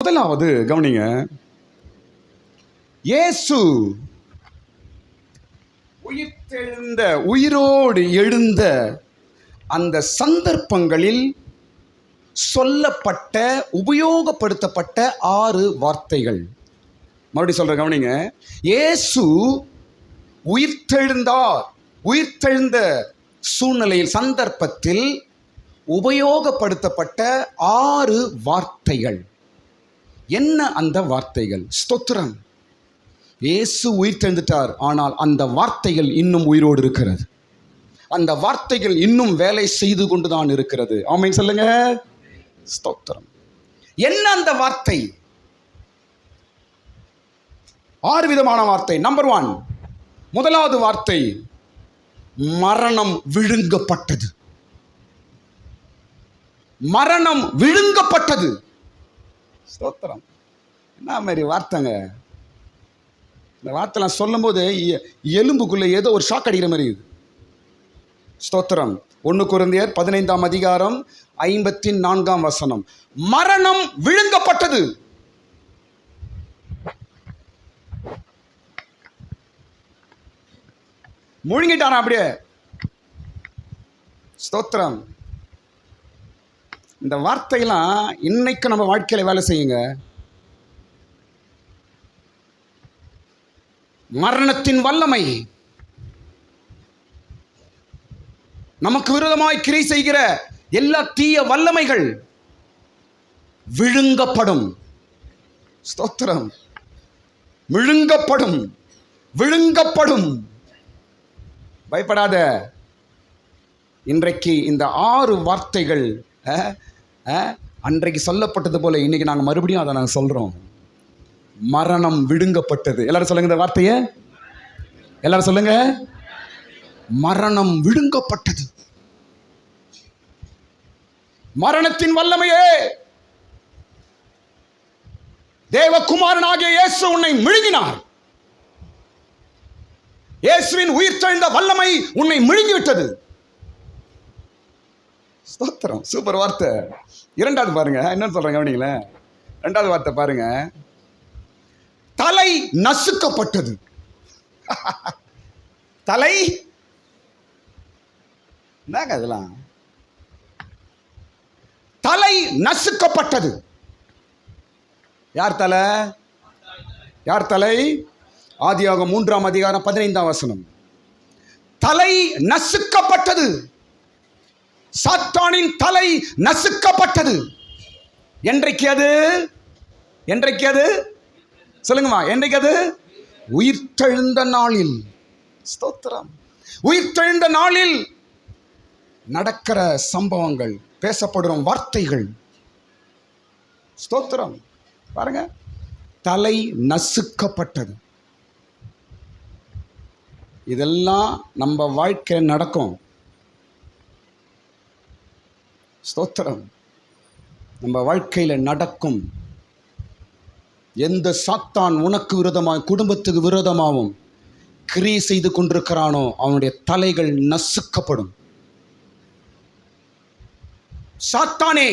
முதலாவது கவனிங்க, இயேசு உயிரோடு எழுந்த அந்த சந்தர்ப்பங்களில் சொல்லப்பட்ட உபயோகப்படுத்தப்பட்ட 6 வார்த்தைகள். மறுபடியும் சொல்ற கவனிங்க, இயேசு உயிர்த்தெழுந்த சூழ்நிலையில் சந்தர்ப்பத்தில் உபயோகப்படுத்தப்பட்ட 6 வார்த்தைகள். என்ன அந்த வார்த்தைகள்? ஸ்தோத்திரம். இயேசு உயிர்த்தெழுந்துட்டார், ஆனால் அந்த வார்த்தைகள் இன்னும் உயிரோடு இருக்கிறது. அந்த வார்த்தைகள் இன்னும் வேலை செய்து கொண்டுதான் இருக்கிறது. ஆமென் சொல்லுங்க. ஸ்தோத்திரம். என்ன அந்த வார்த்தை? 6 விதமான வார்த்தை. நம்பர் 1, முதலாவது வார்த்தை, மரணம் விழுங்கப்பட்டது. மரணம் விழுங்கப்பட்டது. ஸ்தோத்திரம். என்ன மாதிரி வார்த்தைங்க இந்த வார்த்தைலாம் சொல்லும் போது எலும்புக்குள்ள ஏதோ ஒரு ஷாக் அடிக்கிற மாதிரி இருக்குது. ஸ்தோத்திரம். 1 கொரிந்தியர் 15ஆம் அதிகாரம் 54ஆம் வசனம். மரணம் விழுங்கப்பட்டது. முழுங்கிட்டானா அப்படியே. ஸ்தோத்திரம். இந்த வார்த்தையெல்லாம் இன்னைக்கு நம்ம வாழ்க்கையில வேலை செய்யுங்க. மரணத்தின் வல்லமை, நமக்கு விரோதமாய் கிரியை செய்கிற எல்லா தீய வல்லமைகள் விழுங்கப்படும். ஸ்தோத்திரம். விழுங்கப்படும், விழுங்கப்படும். பயப்படாத. இன்றைக்கு இந்த 6 வார்த்தைகள் அன்றைக்கு சொல்லப்பட்டது போல இன்னைக்கு நாங்கள் மறுபடியும் அதை நாங்கள் சொல்றோம். மரணம் விழுங்கப்பட்டது. எல்லாரும் சொல்லுங்க இந்த வார்த்தையை. எல்லாரும் சொல்லுங்க. மரணம் விழுங்கப்பட்டது. மரணத்தின் வல்லமையே, தேவகுமாரனாகிய இயேசு உன்னை விழுங்கினார். இயேசுவின் உயிர்த்தெழுந்த வல்லமை உன்னை விழுங்கிவிட்டது. ஸ்தோத்திரம். சூப்பர் வார்த்தை. 2வது பாருங்க, என்ன சொல்றாங்க கவனிங்களே. 2வது வார்த்தை பாருங்க, தலை நசுக்கப்பட்டது. தலை என்னங்க அதெல்லாம்? தலை நசுக்கப்பட்டது. யார் தலை? யார் தலை? ஆதியாகமம் 3ஆம் அதிகாரம் 15ஆம் வசனம். தலை நசுக்கப்பட்டது. சாத்தானின் தலை நசுக்கப்பட்டது. என்றைக்கு அது? என்றைக்கு அது? சொல்லுங்கம்மா. என்றைக்கு அது? உயிர்த்தெழுந்த நாளில். ஸ்தோத்திரம். உயிர்த்தெழுந்த நாளில் நடக்கிற சம்பவங்கள், பேசப்படும் வார்த்தைகள். ஸ்தோத்திரம். பாருங்க, தலை நசுக்கப்பட்டது. இதெல்லாம் நம்ம வாழ்க்கையில் நடக்கும். ஸ்தோத்திரம். நம்ம வாழ்க்கையில் நடக்கும். எந்த சாத்தான் உனக்கு விரோதமாக, குடும்பத்துக்கு விரோதமாகவும் கிரியை செய்து கொண்டிருக்கிறானோ அவனுடைய தலைகள் நசுக்கப்படும். சாத்தானே,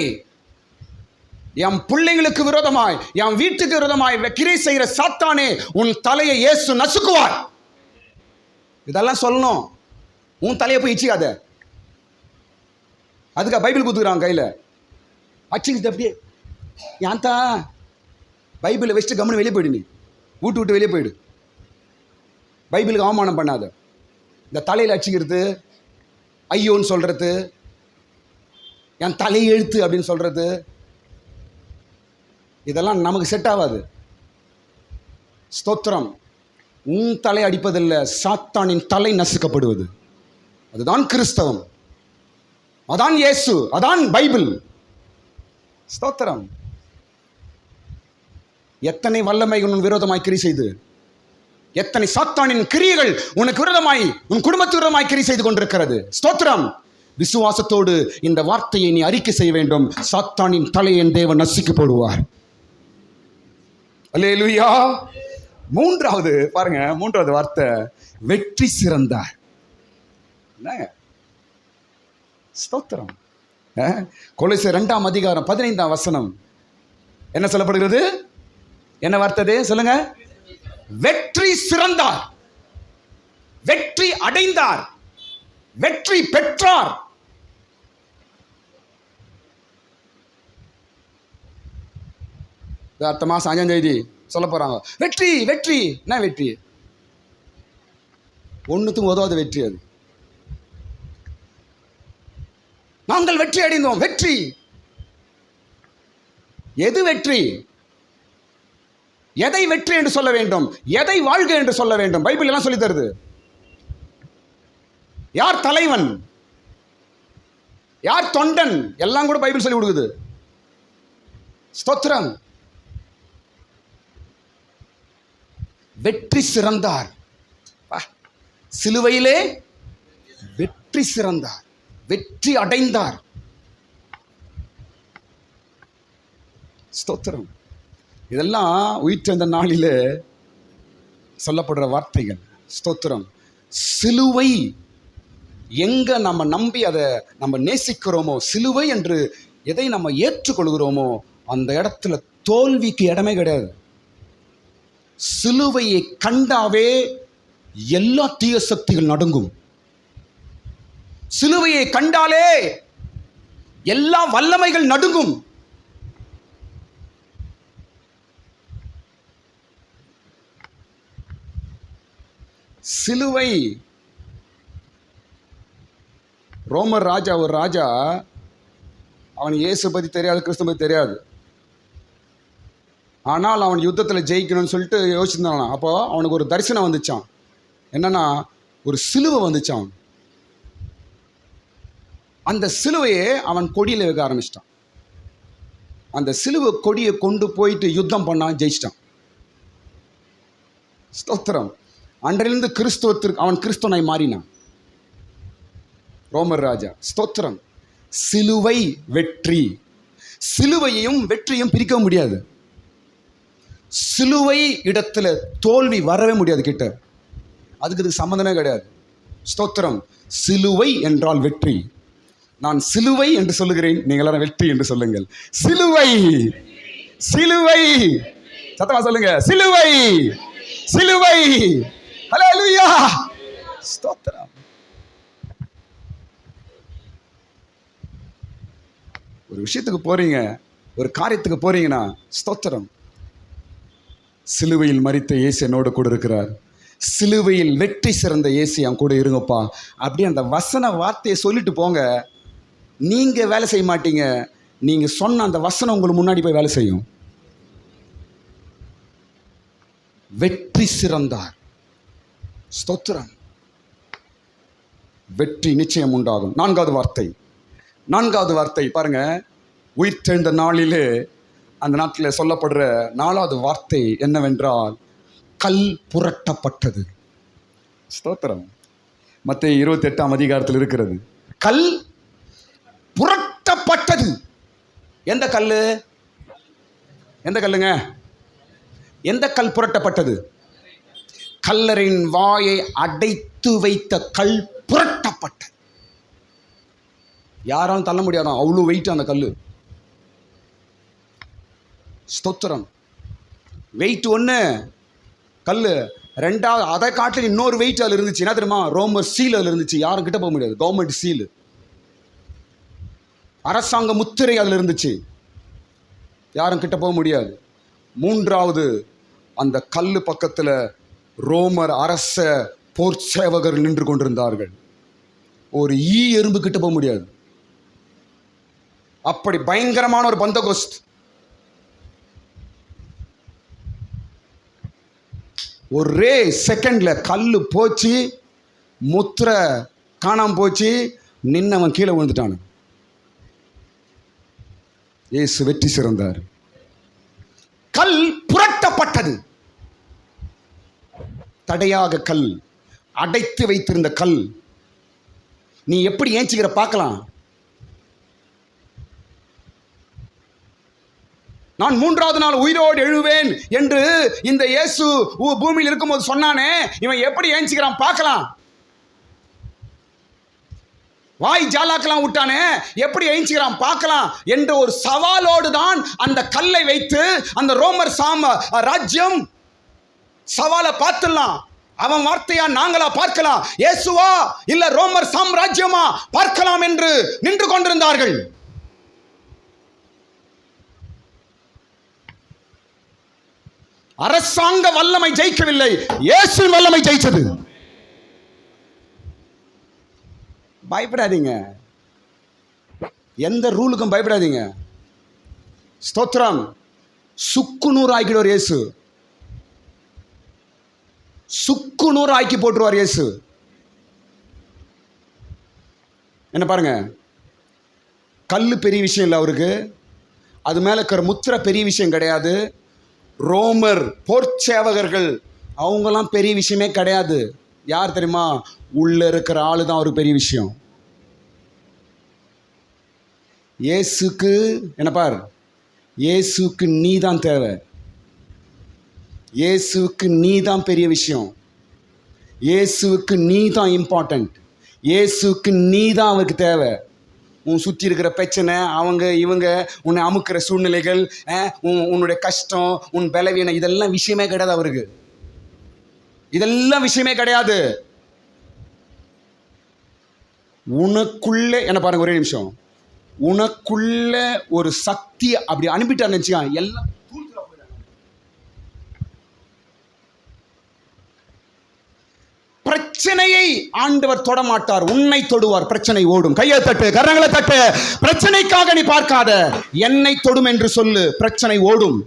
என் பிள்ளைங்களுக்கு விரோதமாய், என் வீட்டுக்கு விரோதமாய் கிரியை செய்கிற சாத்தானே, உன் தலையை இயேசு நசுக்குவார். இதெல்லாம் சொல்லணும். உன் தலையை போய் இச்சிக்காத. அதுக்காக பைபிள் கொடுத்துக்கிறான் கையில். அச்சிக்கிட்டு அப்படியே ஏன் தான் பைபிளை வச்சுட்டு கம்முன்னு வெளியே போயிடு. நீ வீட்டு விட்டு வெளியே போயிடு. பைபிளுக்கு அவமானம் பண்ணாத. இந்த தலையில் அடிச்சுக்கிறது, ஐயோன்னு சொல்கிறது, என் தலையை எழுத்து அப்படின்னு சொல்கிறது, இதெல்லாம் நமக்கு செட் ஆகாது. ஸ்தோத்திரம். உன் தலை அடிப்பதில்லை, சாத்தானின் தலை நசுக்கப்படுவது. அதுதான் கிறிஸ்தவம், அதான் இயேசு, அதான் பைபிள். ஸ்தோத்திரம். எத்தனை வல்லமைகள் உன் விரோதமாய் கிரியை செய்து, எத்தனை சாத்தானின் கிரியைகள் உனக்கு விரோதமாய், உன் குடும்பத்து விரோதமாய் கிரியை செய்து கொண்டிருக்கிறது. ஸ்தோத்திரம். விசுவாசத்தோடு இந்த வார்த்தையை நீ அறிக்கை செய்ய வேண்டும். சாத்தானின் தலையை என் தேவன் நசுக்கி போடுவார். அல்லேலூயா. 3வது பாருங்க, 3வது வார்த்தை, வெற்றி சிறந்தார். ஸ்தோத்திரம். கொலோசியர் 2ஆம் அதிகாரம் 15ஆம் வசனம். என்ன சொல்லப்படுகிறது? என்ன வார்த்தை சொல்லுங்க? வெற்றி சிறந்தார், வெற்றி அடைந்தார், வெற்றி பெற்றார். அடுத்த மாசம் 5ஆம் தேதி சொல்ல போறாங்க வெற்றி வெற்றி. என்ன வெற்றி? ஒன்னுத்துக்கும் உதவாத வெற்றி அது. நாங்கள் வெற்றி அடைந்தோம். வெற்றி எது வெற்றி? எதை வெற்றி என்று சொல்ல வேண்டும்? எதை வாழ்க என்று சொல்ல வேண்டும்? பைபிள் எல்லாம் சொல்லி தருது. யார் தலைவன், யார் தொண்டன், எல்லாம் கூட பைபிள் சொல்லி கொடுக்குது. ஸ்தோத்திரம். வெற்றி சிறந்தார், சிலுவையிலே வெற்றி சிறந்தார், வெற்றி அடைந்தார். ஸ்தோத்திரம். இதெல்லாம் உயிர்த்தெழுந்த நாளிலே சொல்லப்படுற வார்த்தைகள். ஸ்தோத்திரம். சிலுவை எங்க நம்ம நம்பி அதை நம்ம நேசிக்கிறோமோ, சிலுவை என்று எதை நம்ம ஏற்றுக்கொள்கிறோமோ, அந்த இடத்துல தோல்விக்கு இடமே கிடையாது. சிலுவையை கண்டாவே எல்லா தீய சக்திகள் நடுங்கும். சிலுவையை கண்டாலே எல்லா வல்லமைகள் நடுங்கும். சிலுவை. ரோமர் ராஜா, ஒரு ராஜா, அவன் இயேசு பற்றி தெரியாது, கிறிஸ்து பற்றி தெரியாது. ஆனால் அவன் யுத்தத்தில் ஜெயிக்கணும்னு சொல்லிட்டு யோசிச்சிருந்தான். அப்போ அவனுக்கு ஒரு தரிசனம் வந்துச்சான். என்னன்னா, ஒரு சிலுவை வந்துச்சான். அந்த சிலுவையை அவன் கொடியில் வைக்க ஆரம்பிச்சிட்டான். அந்த சிலுவை கொடியை கொண்டு போயிட்டு யுத்தம் பண்ணான், ஜெயிச்சிட்டான். ஸ்தோத்திரம். அன்றிலிருந்து கிறிஸ்துவத்திற்கு அவன் கிறிஸ்துவனாய் மாறினான், ரோமர் ராஜா. ஸ்தோத்திரம். சிலுவை வெற்றி. சிலுவையையும் வெற்றியும் பிரிக்க முடியாது. சிலுவை இடத்துல தோல்வி வரவே முடியாது கிட்ட. அதுக்கு சம்மந்தமே கிடையாது. ஸ்தோத்திரம். சிலுவை என்றால் வெற்றி. நான் சிலுவை என்று சொல்லுகிறேன், நீங்கள் எல்லாரும் வெற்றி என்று சொல்லுங்கள். சிலுவை, சிலுவை, சத்தமா சொல்லுங்க. சிலுவை, சிலுவை. ஹல்லேலூயா. ஸ்தோத்திரம். ஒரு விஷயத்துக்கு போறீங்க, ஒரு காரியத்துக்கு போறீங்கன்னா, ஸ்தோத்திரம், சிலுவையில் மரித்த இயேசு என்னோட கூட இருக்கிறார், சிலுவையில் வெற்றி சிறந்த இயேசு என் கூட இருங்கப்பா, அப்படி அந்த வசன வார்த்தையை சொல்லிட்டு போங்க. நீங்க வேலை செய்ய மாட்டீங்க, நீங்க சொன்ன அந்த வசனம் உங்களுக்கு முன்னாடி போய் வேலை செய்யும். வெற்றி சிறந்தார். ஸ்தோத்திரம். வெற்றி நிச்சயம் உண்டாகும். நான்காவது வார்த்தை பாருங்க. உயிர்த்தெழுந்த நாளிலே அந்த நாட்டில் சொல்லப்படுற 4வது வார்த்தை என்னவென்றால், கல் புரட்டப்பட்டது. ஸ்தோத்திரம். மத்தேயு 28ஆம் அதிகாரத்தில் இருக்கிறது. கல் புரட்டப்பட்டது. எந்த கல்லு? எந்த கல்லுங்க? எந்த கல் புரட்டப்பட்டது? கல்லரின் வாயை அடைத்து வைத்த கல் புரட்டப்பட்டது. யாராலும் தள்ள முடியாதான், அவ்வளோ வெயிட் அந்த கல். ஸ்தோத்திரம். வெயிட் ஒன்று கல், ரெண்டாவது அதை காட்டில் இன்னொரு வெயிட் அதில் இருந்துச்சு. என்ன தெரியுமா? ரோமர் சீல் அதில் இருந்துச்சு. யாரும் கிட்ட போக முடியாது. கவர்மெண்ட் சீல், அரசாங்க முத்திரை அதில் இருந்துச்சு. யாரும் கிட்ட போக முடியாது. மூன்றாவது, அந்த கல் பக்கத்தில் ரோமர் அரச போர் சேவகர் நின்று கொண்டிருந்தார்கள். ஒரு எறும்பு கிட்ட போக முடியாது. அப்படி பயங்கரமான ஒரு பந்தகோஸ்த். ஒரே செகண்ட்ல கல்லு போச்சு, முத்திரை காணாம போச்சு, நின்னவன் கீழே விழுந்துட்டான். இயேசு வெற்றி சிறந்தார். கல் புரட்டப்பட்டது. தடையாக கல், அடைத்து வைத்திருந்த கல். நீ எப்படி ஏஞ்சிக்கிற பார்க்கலாம். நான் 3வது நாள் உயிரோடு எழுவேன் என்று இந்த இயேசு பூமியில் இருக்கும்போது சொன்னானே, இவன் எப்படி ஏஞ்சிக்கிறான் பார்க்கலாம். வாய் ஜாலாக்கெல்லாம் விட்டானே, எப்படி எழுச்சிக்கிறான் பார்க்கலாம் என்ற ஒரு சவாலோடு தான் அந்த கல்லை வைத்து அந்த ரோமர் ராஜ்யம் சவாலை பார்த்துடலாம், அவன் வார்த்தையா நாங்களா பார்க்கலாம், இயேசுவா இல்ல ரோமர் சாம்ராஜ்யமா பார்க்கலாம் என்று நின்று கொண்டிருந்தார்கள். அரசாங்க வல்லமை ஜெயிக்கவில்லை, இயேசுவின் வல்லமை ஜெயிச்சது. பயப்படாதீங்க, எந்த ரூலுக்கும் பயப்படாதீங்க. ஸ்தோத்திரம். சுக்குநூறு ஆக்கிடுவார் இயேசு, சுக்குநூறு ஆக்கி போட்டுருவார் இயேசு. என்ன பாருங்க, கல்லு பெரிய விஷயம் இல்லை அவருக்கு, அது மேல இருக்கிற முத்திரை பெரிய விஷயம் கிடையாது. ரோமர் போர்ச்சேவகர்கள் அவங்கெல்லாம் பெரிய விஷயமே கிடையாது. யார் தெரியுமா? உள்ள இருக்கிற ஆளு தான் அவருக்கு பெரிய விஷயம். இயேசுக்கு என்ன பார், இயேசுக்கு நீ தான் தேவை, இயேசுக்கு நீ தான் பெரிய விஷயம், இயேசுக்கு நீ தான் இம்பார்ட்டன்ட், இயேசுக்கு நீ தான் அவருக்கு தேவை. உன் சுற்றி இருக்கிற பிரச்சனை, அவங்க இவங்க உன்னை அமுக்கிற சூழ்நிலைகள், உன்னுடைய கஷ்டம், உன் பலவீனம், இதெல்லாம் விஷயமே கிடையாது அவருக்கு. இதெல்லாம் விஷயமே கிடையாது. உனக்குள்ளே என்ன பாருங்க, ஒரே நிமிஷம், உனக்குள்ள ஒரு சக்தி அப்படி அனுப்பிட்டான்னு நினைச்சுக்க, எல்லாம் பிரச்சனையை ஆண்டவர் தொட மாட்டார், உன்னை தொடுவார். பிரச்சனை ஓடும். கையை தட்டு, கரங்களை தட்டு. பிரச்சனைக்காக நீ பார்க்காத, என்னை தொடும் என்று சொல்லு, பிரச்சனை ஓடும்.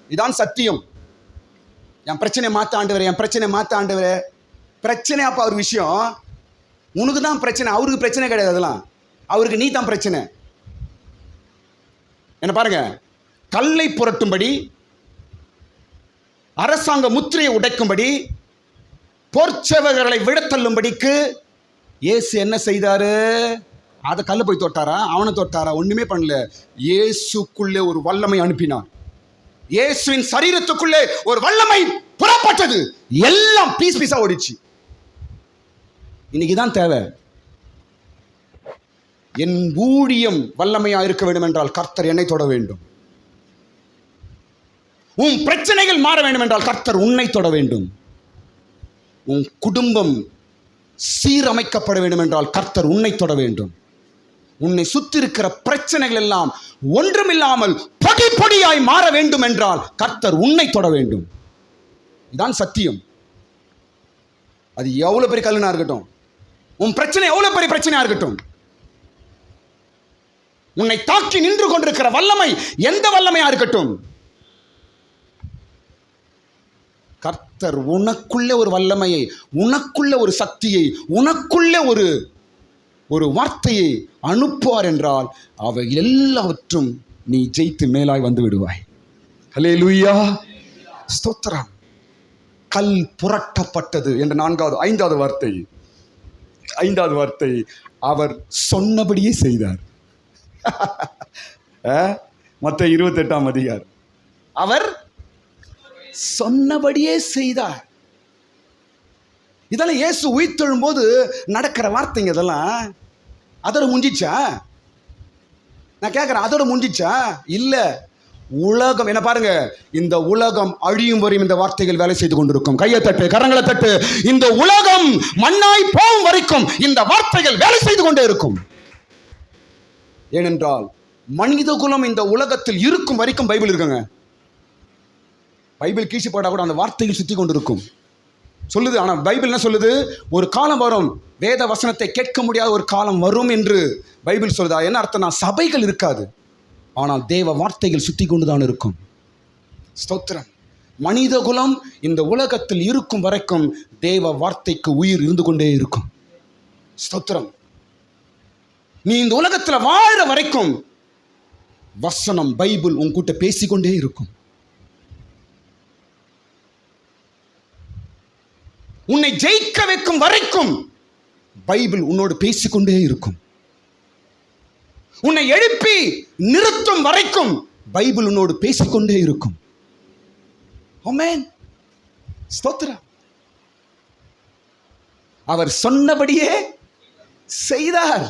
இதான் சத்தியம். என் பிரச்சனை மாத்த ஆண்டவரே, என் பிரச்சனை மாத்த ஆண்டவரே. பிரச்சனை அப்ப ஒரு விஷயம், உனக்கு தான் பிரச்சனை, அவருக்கு பிரச்சனை கிடையாது. அதெல்லாம் அவருக்கு நீ தான் பிரச்சனை. என்ன பாருங்க, கல்லை புரட்டும்படி, அரசாங்க முத்திரையை உடைக்கும்படி, போர்ச்சேவகர்களை விடத்தள்ளும்படிக்கு இயேசு என்ன செய்தாரு? அதை கல்ல போய் தொட்டாரா? அவனை தொட்டாரா? ஒண்ணுமே பண்ணல. இயேசுக்குள்ளே ஒரு வல்லமை அனுப்பினார். இயேசுவின் சரீரத்துக்குள்ளே ஒரு வல்லமை புறப்பட்டது. எல்லாம் பீஸ் பீஸா ஓடிச்சு. இன்னைக்குதான் தேவை. என் ஊழியம் வல்லமையா இருக்க வேண்டும் என்றால் கர்த்தர் என்னை தொட வேண்டும். உன் பிரச்சனைகள் மாற வேண்டும் என்றால் கர்த்தர் உன்னை தொட வேண்டும். உன் குடும்பம் சீரமைக்கப்பட வேண்டும் என்றால் கர்த்தர் உன்னை தொட வேண்டும். உன்னை சுத்தி இருக்கிற பிரச்சனைகள் எல்லாம் ஒன்றுமில்லாமல் பொடி பொடியாய் மாற வேண்டும் என்றால் கர்த்தர் உன்னை தொட வேண்டும். இதுதான் சத்தியம். அது எவ்வளவு பெரிய கல்லுனா இருக்கட்டும், உன் பிரச்சனை எவ்வளவு பெரிய பிரச்சனையா இருக்கட்டும், உன்னை தாக்கி நின்று கொண்டிருக்கிற வல்லமை எந்த வல்லமையா இருக்கட்டும், கர்த்தர் உனக்குள்ள ஒரு வல்லமையை, உனக்குள்ள ஒரு சக்தியை, உனக்குள்ள ஒரு வார்த்தையை அனுப்புவார் என்றால் அவை எல்லாவற்றும் நீ ஜெயித்து மேலாய் வந்து விடுவாய். ஹல்லேலூயா, ஸ்தோத்திரம். கல் புரட்டப்பட்டது என்ற ஐந்தாவது வார்த்தை அவர் சொன்னபடியே செய்தார். மத்தேயு 28ஆம் அதிகாரம், அவர் சொன்னபடியே செய்தார். இதெல்லாம் இயேசு உயிர்த்தெழும் போது நடக்கிற வார்த்தைங்க. இதெல்லாம் அதோட முடிஞ்சிச்சா? நான் கேட்கிறேன், அதோட முடிஞ்சிச்சா? இல்ல. உலகம் என்ன பாருங்க, இந்த உலகம் அழியும் வரையும் இந்த வார்த்தைகள் வேலை செய்து கொண்டிருக்கும். கையை தட்டு, கரங்களை தட்டு. இந்த உலகம் மண்ணாய் போகும் வரைக்கும் இந்த வார்த்தைகள் வேலை செய்து கொண்டே இருக்கும். ஏனென்றால் மனித குலம் இந்த உலகத்தில் இருக்கும் வரைக்கும் பைபிள் இருக்குங்க. பைபிள் கீழ்ச்சி போட்டா கூட அந்த வார்த்தைகள் சுத்தி கொண்டிருக்கும் சொல்லுது. ஆனால் பைபிள் என்ன சொல்லுது? ஒரு காலம் வரும், வேத வசனத்தை கேட்க முடியாத ஒரு காலம் வரும் என்று பைபிள் சொல்லுதா? என்ன அர்த்தம்னா, சபைகள் இருக்காது, ஆனால் தேவ வார்த்தைகள் சுத்தி கொண்டுதான் இருக்கும். ஸ்தோத்திரம். மனித குலம் இந்த உலகத்தில் இருக்கும் வரைக்கும் தேவ வார்த்தைக்கு உயிர் இருந்து கொண்டே இருக்கும். ஸ்தோத்திரம். நீ இந்த உலகத்தில் வாழ வரைக்கும் வசனம், பைபிள் உன்கிட்ட பேசிக்கொண்டே இருக்கும். உன்னை ஜெயிக்க வைக்கும் வரைக்கும் பைபிள் உன்னோடு பேசிக்கொண்டே இருக்கும். உன்னை எழுப்பி நிறுத்தும் வரைக்கும் பைபிள் உன்னோடு பேசிக்கொண்டே இருக்கும். ஆமென். ஸ்தோத்திரம். அவர் சொன்னபடியே செய்தார்.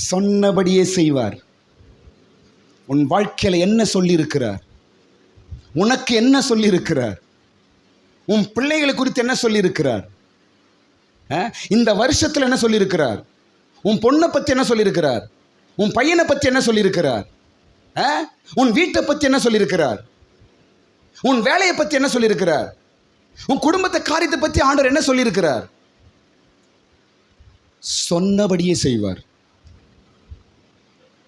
சொன்னபடியே செய்வார். உன் வாழ்க்கையில் என்ன சொல்லியிருக்கிறார்? உனக்கு என்ன சொல்லியிருக்கிறார்? உன் பிள்ளைகளை குறித்து என்ன சொல்லியிருக்கிறார்? இந்த வருஷத்தில் என்ன சொல்லியிருக்கிறார்? உன் பொண்ணை பற்றி என்ன சொல்லியிருக்கிறார்? உன் பையனை பற்றி என்ன சொல்லியிருக்கிறார்? உன் வீட்டை பற்றி என்ன சொல்லியிருக்கிறார்? உன் வேலையை பற்றி என்ன சொல்லியிருக்கிறார்? உன் குடும்பத்தை காரியத்தை பற்றி ஆண்டவர் என்ன சொல்லியிருக்கிறார்? சொன்னபடியே செய்வார்.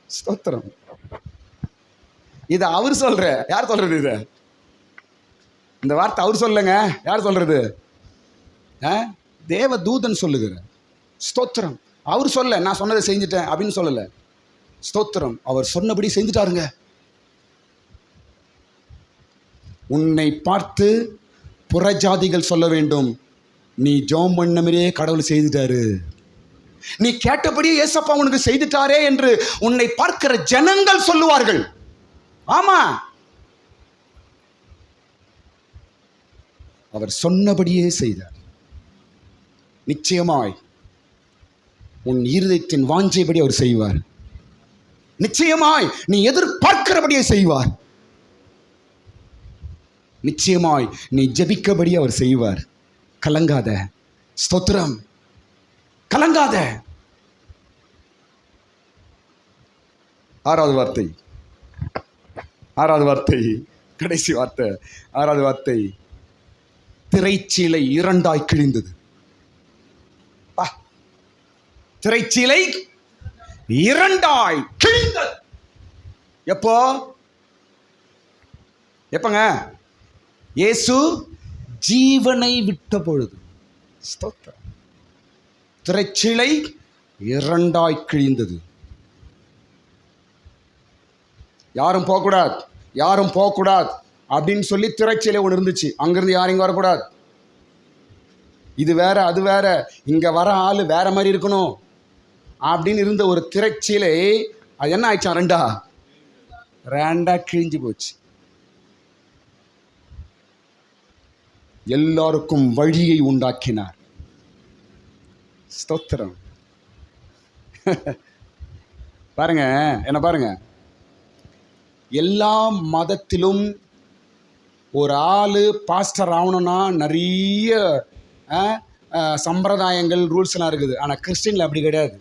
ஸ்தோத்திரம். இதை அவர் சொல்ற. யார் சொல்றது? இதை இந்த வார்த்தை அவர் சொல்லுங்க. யார் சொல்றது? தேவ தூதன் சொல்லுகிறார். ஸ்தோத்திரம். அவர் சொல்ல நான் சொன்னதை செஞ்சுட்டேன் அப்படின்னு சொல்லல. ஸ்தோத்திரம். அவர் சொன்னபடி செஞ்சுட்டாருங்க. உன்னை பார்த்து புறஜாதிகள் சொல்ல வேண்டும், நீ ஜெபம் பண்ண மாதிரியே கடவுள் செய்துட்டாரு, நீ கேட்டபடியே ஏசப்பா உனக்கு செய்துட்டாரே என்று உன்னை பார்க்கிற ஜனங்கள் சொல்லுவார்கள். ஆமா, அவர் சொன்னபடியே செய்தார். நிச்சயமாய் உன் இருதயத்தின் வாஞ்சைப்படி அவர் செய்வார். நிச்சயமாய் நீ எதிர்பார்க்கிறபடியே செய்வார். நிச்சயமாய் நீ ஜெபிக்கபடி அவர் செய்வார். கலங்காத. ஸ்தோத்திரம். கலங்காத. ஆறாவது வார்த்தை, கடைசி வார்த்தை, ஆறாவது வார்த்தை. திரைச்சீலை இரண்டாய் கிழிந்தது. திரைச்சீலை இரண்டாய் கிழிந்தது. எப்பங்க? இயேசு ஜீவனை விட்ட பொழுது. ஸ்தோத்திரம். திரைச்சீலை இரண்டாய் கிழிந்தது. யாரும் போகக்கூடாது அப்படின்னு சொல்லி திரைச்சீலை ஒன்று இருந்துச்சு. அங்கிருந்து யாரும் இங்கே வரக்கூடாது, இது வேற அது வேற, இங்கே வர ஆள் வேற மாதிரி இருக்கணும் அப்படின்னு இருந்த ஒரு திரைச்சீலை அது என்ன ஆயிடுச்சான்? ரெண்டா கிழிஞ்சு போச்சு. எல்லாருக்கும் வழியை உண்டாக்கினார். ஸ்தோத்திரம். பாருங்க, என்ன பாருங்க, எல்லா மதத்திலும் ஒரு ஆள் பாஸ்டர் ஆகணும்னா நிறைய சம்பிரதாயங்கள் ரூல்ஸ்லாம் இருக்குது. ஆனால் கிறிஸ்டின்ல அப்படி கிடையாது.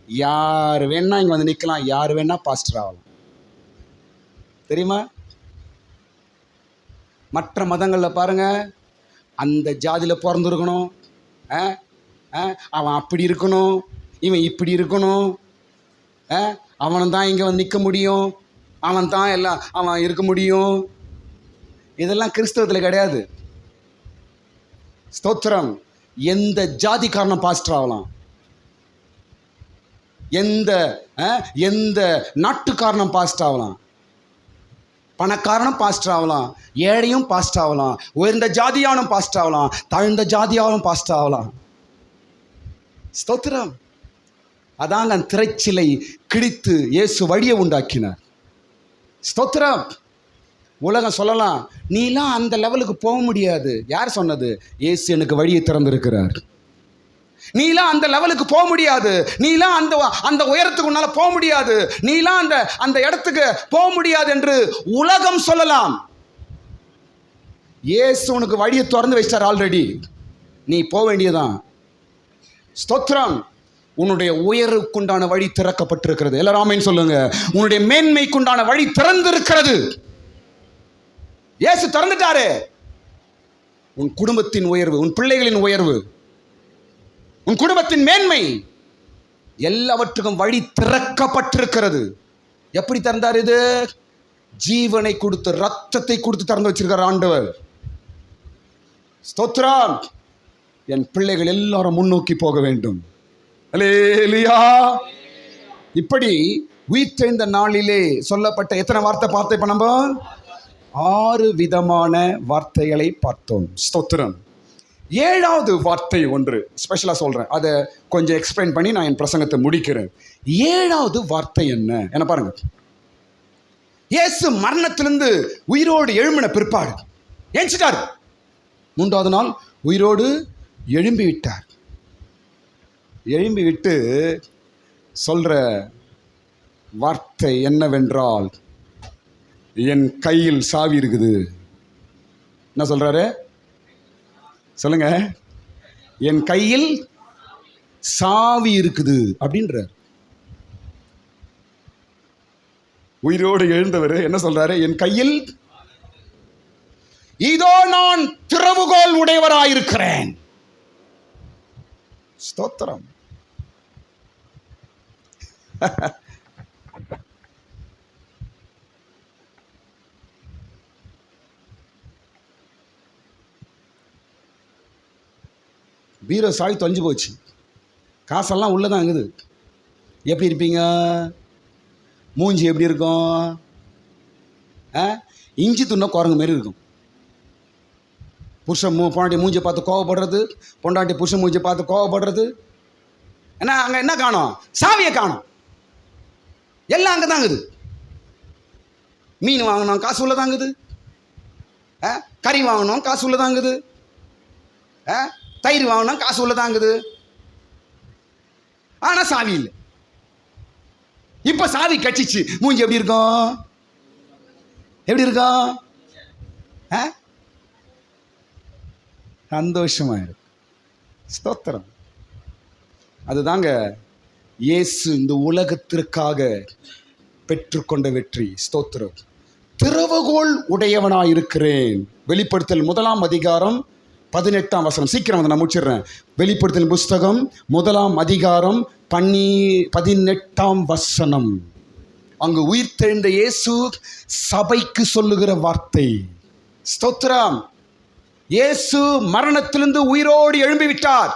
யார் வேணா இங்கே வந்து நிற்கலாம், யார் வேணா பாஸ்டர் ஆகலாம். தெரியுமா? மற்ற மதங்களில் பாருங்க, அந்த ஜாதியில் பிறந்திருக்கணும், அவன் அப்படி இருக்கணும், இவன் இப்படி இருக்கணும், அவன் தான் இங்கே வந்து நிற்க முடியும், அவன் தான் எல்லாம் அவன் இருக்க முடியும். இதெல்லாம் கிறிஸ்தவத்தில் கிடையாது. ஸ்தோத்திரம். எந்த ஜாதிக்காரனும் பாஸ்டர் ஆகலாம், எந்த நாட்டுக்காரனும் பாஸ்டர் ஆகலாம், பணக்காரனும் பாஸ்டர் ஆகலாம், ஏழையும் பாஸ்டர் ஆகலாம், உயர்ந்த ஜாதியானும் பாஸ்டர் ஆகலாம், தாழ்ந்த ஜாதியானும் பாஸ்டர் ஆகலாம். ஸ்தோத்திரம். அதாங்க திரைச்சிலை கிழித்து இயேசு வழியை உண்டாக்கினார். ஸ்தோத்திரம். உலகம் சொல்லலாம், நீலாம் அந்த லெவலுக்கு போக முடியாது. யார் சொன்னது? இயேசு எனக்கு வழியை திறந்திருக்கிறார். நீலாம் அந்த லெவலுக்கு போக முடியாது, நீலாம் அந்த உயரத்துக்கு உன்னால போக முடியாது, நீலாம் அந்த இடத்துக்கு போக முடியாது என்று உலகம் சொல்லலாம். இயேசு உனக்கு வழியை திறந்து வச்சிட்டார் ஆல்ரெடி. நீ போக வேண்டியதான். ஸ்தோத்திரம். உன்னுடைய உயருக்குண்டான வழி திறக்கப்பட்டிருக்கிறது. எல்லாரும் ஆமென் சொல்லுங்க. உன்னுடைய மேன்மைக்குண்டான வழி திறந்திருக்கிறது. இயேசு திறந்துட்டாரு. உன் குடும்பத்தின் உயர்வு, உன் பிள்ளைகளின் உயர்வு, உன் குடும்பத்தின் மேன்மை, எல்லாவற்றுக்கும் வழி திறக்கப்பட்டிருக்கிறது. எப்படி திறந்தார்? இது ஜீவனை கொடுத்து, ரத்தத்தை கொடுத்து திறந்து வச்சிருக்கிற ஆண்டவர். ஸ்தோத்திரம். என் பிள்ளைகள் எல்லாரும் முன்னோக்கி போக வேண்டும். அல்லேலூயா. இப்படி உயிர்த்தெழுந்த நாளிலே சொல்லப்பட்ட எத்தனை வார்த்தை பார்த்தோம்? இப்ப நம்ம 6 விதமான வார்த்தைகளை பார்த்தோம். ஸ்தோத்திரம். 7வது வார்த்தை ஒன்று ஸ்பெஷலாக சொல்கிறேன், அதை கொஞ்சம் எக்ஸ்பிளைன் பண்ணி நான் என் பிரசங்கத்தை முடிக்கிறேன். 7வது வார்த்தை என்ன பாருங்க. இயேசு மரணத்திலிருந்து உயிரோடு எழும்பின பிற்பாடு ஏஞ்சிட்டார். 3வது நாள் உயிரோடு எழும்பி விட்டார். எழும்பி விட்டு சொல்ற வார்த்தை என்னவென்றால், என் கையில் சாவி இருக்குது. என்ன சொல்றாரு சொல்லுங்க? என் கையில் சாவி இருக்குது அப்படின்றார். உயிரோடு எழுந்தவர் என்ன சொல்றாரு? என் கையில் இதோ நான் திறவுகோல் உடையவராயிருக்கிறேன். ஸ்தோத்திரம். பீரோ சாவி தொலைஞ்சு போச்சு, காசெல்லாம் உள்ளதான் இருக்குது. எப்படி இருப்பீங்க? மூஞ்சி எப்படி இருக்கும்? இஞ்சி துண்ண குரங்கு மாரி இருக்கும். புருஷன் பொண்டாட்டி மூஞ்சி பார்த்து கோவப்படுறது, பொண்டாட்டி புருஷன் மூஞ்சி பார்த்து கோவப்படுறது. ஏன்னா அங்கே என்ன காணும்? சாவியை காணும். எல்லாம் அங்கே தாங்குது. மீன் வாங்கணும் காசு உள்ள தாங்குது, கறி வாங்கணும் காசு உள்ள தாங்குது, தயிர் வாங்கணும் காசு உள்ள தாங்குது. ஆனால் சாவி இல்லை. இப்போ சாவி கட்சிச்சு, மூஞ்சி எப்படி இருக்கும்? எப்படி இருக்கும்? சந்தோஷமா இருக்கு. ஸ்தோத்திரம். அதுதாங்க இயேசு இந்த உலகத்திற்காக பெற்றுக்கொண்ட வெற்றி. ஸ்தோத்திரம். திறவுகோல் உடையவனாயிருக்கிறேன். வெளிப்படுத்தல் 1 அதிகாரம் 18 வசனம். சீக்கிரம் வந்து நான் முடிச்சிடுறேன். வெளிப்படுத்தல் புஸ்தகம் 1 அதிகாரம் 18 வசனம். அங்கு உயிர்த்தெழுந்த இயேசு சபைக்கு சொல்லுகிற வார்த்தை. ஸ்தோத்திரம். இயேசு மரணத்திலிருந்து உயிரோடு எழும்பிவிட்டார்.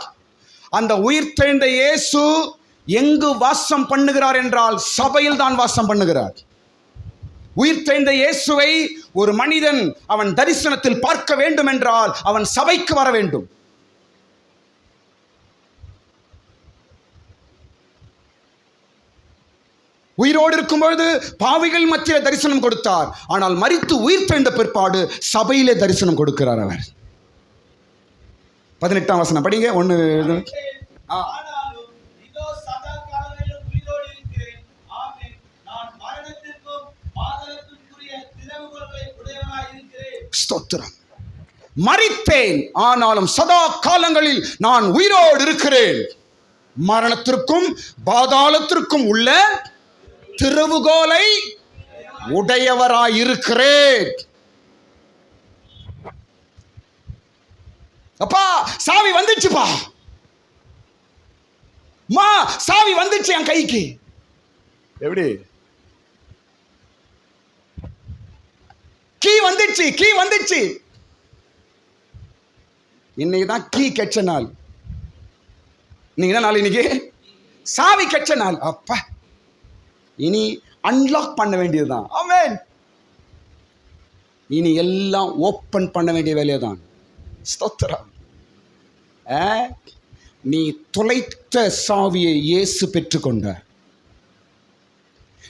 அந்த உயிர்த்தெழுந்த இயேசு எங்கு வாசம் பண்ணுகிறார் என்றால் சபையில் தான் வாசம் பண்ணுகிறார். உயிர்த்தெழுந்த இயேசுவை ஒரு மனிதன் அவன் தரிசனத்தில் பார்க்க வேண்டும் என்றால் அவன் சபைக்கு வர வேண்டும். உயிரோடு இருக்கும்பொழுது பாவிகள் மத்தியில் தரிசனம் கொடுத்தார். ஆனால் மரித்து உயிர்த்தெழுந்த பிற்பாடு சபையிலே தரிசனம் கொடுக்கிறார் அவர். 18 வசனம் படிங்க. 1 ஸ்தோத்திரம். மரித்தேன், ஆனாலும் சதா காலங்களில் நான் உயிரோடு இருக்கிறேன். மரணத்திற்கும் பாதாளத்திற்கும் உள்ள திறவுகோலை உடையவராயிருக்கிறேன். அப்பா சாவி வந்துச்சுப்பா, மா சாவி வந்துச்சு என் கைக்கு. எப்படி? கீ வந்துச்சு, கீ வந்துச்சு. இன்னைக்கு தான் கீ கெச்ச நாள். இன்னைக்கு தான் நாள், இன்னைக்கு சாவி கெச்ச நாள். அப்பா இனி அன்லாக் பண்ண வேண்டியதுதான். ஆமென். இனி எல்லாம் ஓப்பன் பண்ண வேண்டிய வேலையதான். ஸ்தோத்திரம். நீ தொலைத்த சாவியை இயேசு பெற்றுக்கொண்டார்.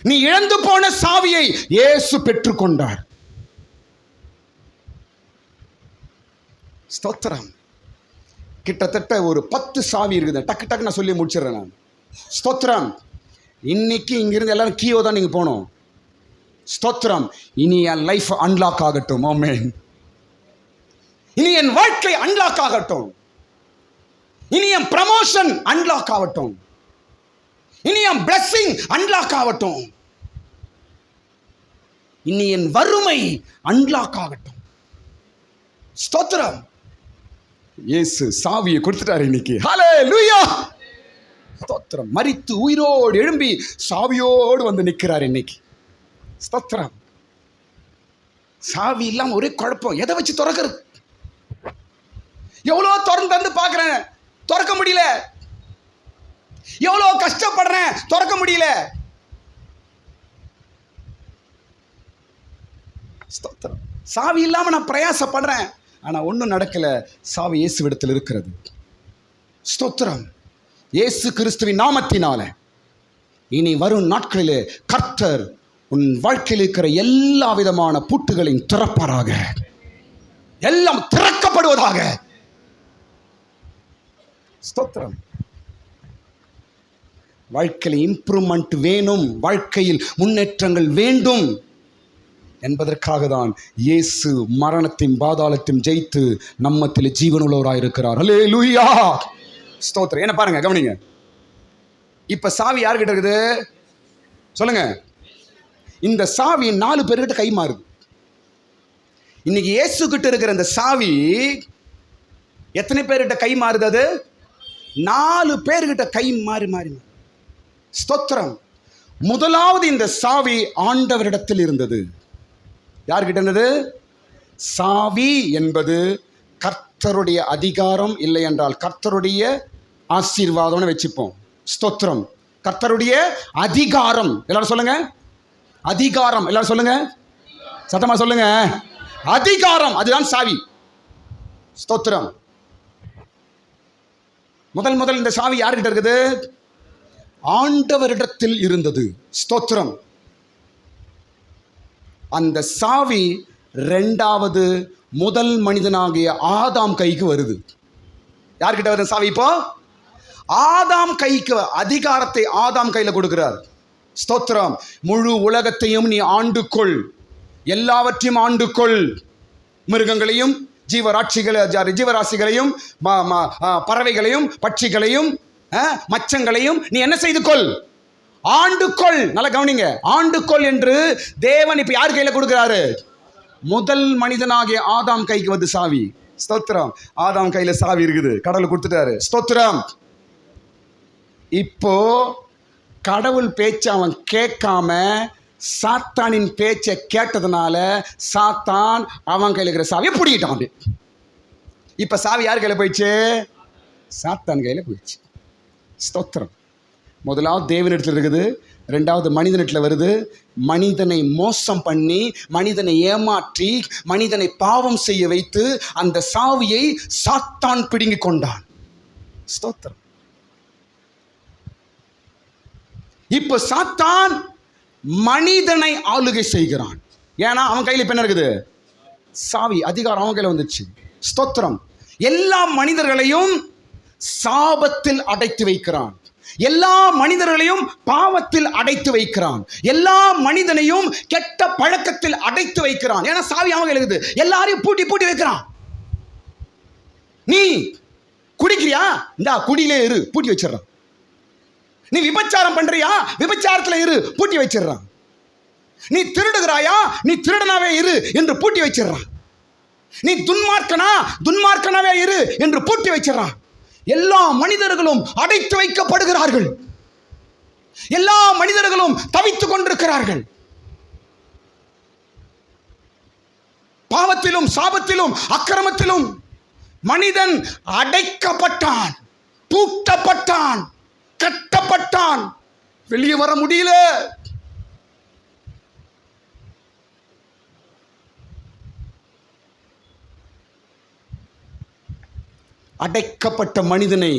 நீ இழந்து போன சாவியை இயேசு பெற்றுக்கொண்டார். ஸ்தோத்திரம். கிட்டத்தட்ட ஒரு 10 சாவி இருக்குது. டக்கு டக்கு நான் சொல்லி முடிச்சிடறேன் நான். ஸ்தோத்திரம். இன்னைக்கு இங்கிருந்து எல்லாரும் கீயோ தான் நீங்க போகணும். ஸ்தோத்திரம். இனி என் லைஃப் அன்லாக் ஆகட்டும். ஆமென். இனி என் வாழ்க்கை அன்லாக் ஆகட்டும். இனி என் ப்ரமோஷன் அன்லாக் ஆகட்டும். இனி என் பிளெஸிங் அன்லாக் ஆகட்டும். இனி என் வறுமை அன்லாக் ஆகட்டும். ஸ்தோத்திரம். இயேசு சாவியை கொடுத்துட்டாரு இன்னைக்கு. ஹல்லேலூயா. ஸ்தோத்திரம். மரித்து உயிரோடு எழும்பி சாவியோடு வந்து நிற்கிறார் இன்னைக்கு. ஸ்தோத்திரம். சாவி இல்லாம ஒரே குழப்பம். எதை வச்சு திறக்கிறது? எவ்வளோ திறந்து பார்க்கிறேன், திறக்க முடியல. எவ்வளோ கஷ்டப்படுறேன், திறக்க முடியல. ஸ்தோத்திரம். சாவி இல்லாம நான் பிரயாசப்படுறேன், ஆனா ஒன்றும் நடக்கல. சாவி இயேசுவிடத்தில் இருக்கிறது. ஸ்தோத்திரம். இயேசு கிறிஸ்துவின் நாமத்தினால இனி வரும் நாட்களிலே கர்த்தர் உன் வாழ்க்கையில் இருக்கிற எல்லா விதமான பூட்டுகளையும் திறப்பாராக. எல்லாம் திறக்கப்படுவதாக. ஸ்தோத்திரம். வாழ்க்கையில் இம்ப்ரூவ்மெண்ட் வேணும், வாழ்க்கையில் முன்னேற்றங்கள் வேண்டும் என்பதற்காக தான் இயேசு மரணத்தின் பாதாளத்தையும் ஜெயித்து நம்மத்தில் ஜீவனுள்ளவராக இருக்கிறார். அல்லேலூயா, ஸ்தோத்திரம். என்ன பாருங்க, கவனிங்க. இப்ப சாவி யார்கிட்ட இருக்குது சொல்லுங்க? இந்த சாவி 4 பேர்கிட்ட கை மாறுது. இன்னைக்கு இயேசு கிட்ட இருக்கிற இந்த சாவி எத்தனை பேர்கிட்ட கை மாறுது? அது 4 பேர்கிட்ட கை மாறி மாறி. ஸ்தோத்திரம். முதலாவது இந்த சாவி ஆண்டவரிடத்தில் இருந்தது. யார்கிட்ட இருந்தது? சாவி என்பது கர்த்தருடைய அதிகாரம், இல்லை என்றால் கர்த்தருடைய ஆசீர்வாதம்னு வச்சுப்போம். ஸ்தோத்திரம். கர்த்தருடைய அதிகாரம். எல்லாரும் சொல்லுங்க, அதிகாரம். எல்லாரும் சொல்லுங்க, சத்தமா சொல்லுங்க, அதிகாரம். அதுதான் சாவி. ஸ்தோத்திரம். முதல் இந்த சாவி யார்கிட்ட இருக்குது? ஆண்டவரிடத்தில் இருந்தது. ஸ்தோத்திரம். அந்த சாவி 2வது முதல் மனிதனாகிய ஆதாம் கைக்கு வருது. யார்கிட்ட வருது சாவி? இப்போ ஆதாம் கைக்கு அதிகாரத்தை ஆதாம் கையில் கொடுக்கிறார். ஸ்தோத்திரம். முழு உலகத்தையும் நீ ஆண்டுகொள், எல்லாவற்றையும் ஆண்டுகொள், மிருகங்களையும் ஜீவராசிகளையும் பறவைகளையும் பட்சிகளையும் மச்சங்களையும் நீ என்ன செய்து கொள்? ஆண்டுகொள். நல்லா கவனிங்க, ஆண்டுகொள் என்று தேவன் இப்ப யார் கையில கொடுக்கிறாரு? முதல் மனிதனாகிய ஆதாம் கைக்கு வந்து சாவி. ஸ்தோத்திரம். ஆதாம் கையில சாவி இருக்குது, கடவுள் கொடுத்துட்டாரு. ஸ்தோத்திரம். இப்போ கடவுள் பேச்சு அவன் கேட்காம சாத்தானின் பேச்சை கேட்டதுனால சாத்தான் அவன் கையில் இருக்கிற சாவியை பிடிக்கிட்டான். இப்ப சாவி யார் கையில போயிடுச்சு? சாத்தான் கையில போயிடுச்சு. ஸ்தோத்திரம். முதலாவது தேவனிடத்தில் இருக்குது, 2வது மனிதனிடத்தில் வருது. மனிதனை மோசம் பண்ணி, மனிதனை ஏமாற்றி, மனிதனை பாவம் செய்ய வைத்து அந்த சாவியை சாத்தான் பிடுங்கிக் கொண்டான். ஸ்தோத்திரம். இப்ப சாத்தான் மனிதனை ஆளுகை செய்கிறான். ஏன்னா அவன் கையில் இப்ப என்ன இருக்குது? சாவி, அதிகாரம் அவன் கையில் வந்துச்சு. ஸ்தோத்திரம். எல்லா மனிதர்களையும் சாபத்தில் அடைத்து வைக்கிறான், எல்லா மனிதர்களையும் பாவத்தில் அடைத்து வைக்கிறான், எல்லா மனிதனையும் கெட்ட பழக்கத்தில் அடைத்து வைக்கிறான். ஏன்னா சாவி அவன் கையில் இருக்குது. எல்லாரையும் பூட்டி பூட்டி வைக்கிறான். நீ குடிக்கிறியா? இந்தா குடியிலே இரு, பூட்டி வச்சிடறான். நீ விபச்சாரம் பண்றியா? விபச்சாரத்தில் இரு, பூட்டி வச்சிடறான். நீ திருடுகிறாயா? நீ திருடனாவே இரு என்று பூட்டி வச்சிடறான். நீ துன்மார்க்கனாவே இரு என்று பூட்டி வச்சிடறான். எல்லா மனிதர்களும் அடைத்து வைக்கப்படுகிறார்கள். எல்லா மனிதர்களும் தவித்துக் கொண்டிருக்கிறார்கள். பாவத்திலும் சாபத்திலும் அக்கிரமத்திலும் மனிதன் அடைக்கப்பட்டான், பூட்டப்பட்டான், கட்டப்பட்டான். வெளியே வர முடியல. அடைக்கப்பட்ட மனிதனை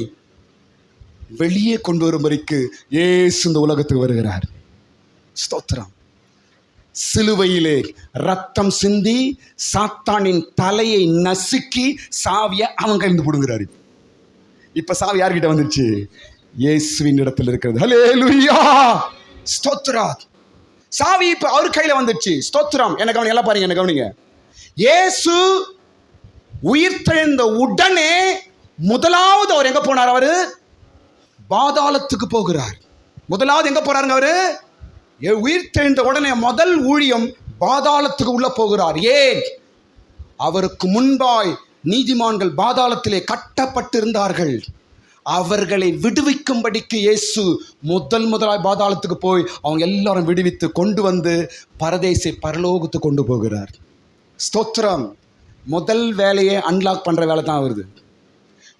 வெளியே கொண்டு வரும் வரைக்கும் இயேசு இந்த உலகத்துக்கு வருகிறார். ஸ்தோத்திரம். சிலுவையிலே ரத்தம் சிந்தி சாத்தானின் தலையை நசுக்கி சாவியை அவன் கைந்து போடுங்கிறாரு. இப்ப சாவி யார்கிட்ட வந்துருச்சு? இயேசுவின் இடத்தில் இருக்கிறது. ஹல்லேலூயா, ஸ்தோத்திரம். சாவி இப்ப அவர் கையில வந்துருச்சு. ஸ்தோத்திரம். என்ன கவனிங்க, எல்லாம் பாருங்க, என்ன கவனிங்க. இயேசு உயிர்த்தெழுந்த உடனே முதலாவது அவர் எங்க போனார்? அவரு பாதாளத்துக்கு போகிறார். முதலாவது எங்க போறாருங்க? அவரு உயிர்த்தெழுந்த உடனே முதல் ஊழியம் பாதாளத்துக்கு உள்ள போகிறார். ஏன்? அவருக்கு முன்பாய் நீதிமான்கள் பாதாளத்திலே கட்டப்பட்டிருந்தார்கள். அவர்களை விடுவிக்கும்படிக்கு இயேசு முதலாய் பாதாளத்துக்கு போய் அவங்க எல்லாரும் விடுவித்து கொண்டு வந்து பரதேசை பரலோகத்துக்கு கொண்டு போகிறார். ஸ்தோத்திரம். முதல் வேலையை அன்லாக் பண்ற வேலை தான் வருது.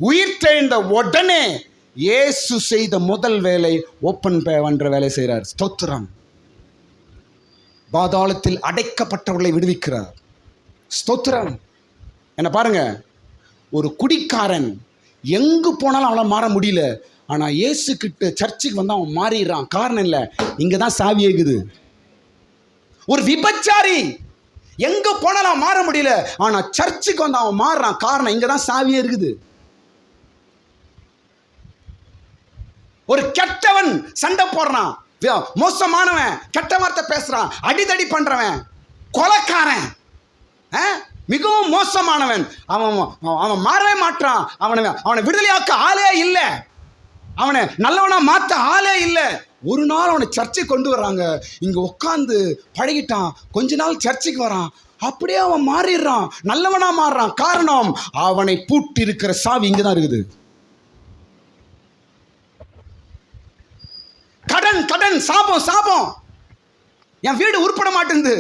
உயிர்த்தெழுந்த உடனே இயேசு செய்த முதல் வேலை ஓப்பன் பண்ற வேலை செய்கிறார். ஸ்தோத்திரம். பாதாளத்தில் அடைக்கப்பட்டவர்களை விடுவிக்கிறார். ஸ்தோத்திரம். என்ன பாருங்க, ஒரு குடிக்காரன் எங்கு போனாலும் அவனை மாற முடியல. ஆனா இயேசு கிட்ட சர்ச்சுக்கு வந்து அவன் மாறிடுறான். காரணம் இல்லை, இங்க தான் சாவி இருக்குது. ஒரு விபச்சாரி எங்க போனாலும் மாற முடியல, ஆனா சர்ச்சுக்கு வந்து அவன் மாறுறான். காரணம், இங்க தான் சாவியே இருக்குது. ஒரு கெட்டவன் சண்டை போடுறான், மோசமானவன், கெட்ட வார்த்தை பேசுறான், அடிதடி பண்றவன், கொலைக்காரன், மிகவும் மோசமானவன், அவன் அவன் மாறவே மாட்டான். அவனை விடுதலையாக்க ஆளே இல்லை, அவனை நல்லவனா மாற்ற ஆளே இல்லை. ஒரு நாள் அவனை சர்ச்சைக்கு கொண்டு வர்றாங்க, இங்க உட்காந்து பழகிட்டான், கொஞ்ச நாள் சர்ச்சைக்கு வரான், அப்படியே அவன் மாறிடுறான், நல்லவனா மாறுறான். காரணம், அவனை பூட்டி இருக்கிற சாவி இங்கதான் இருக்குது. கடன் கடன், சாபம் சாபம், என் வீடு உருப்பட மாட்டேங்குது,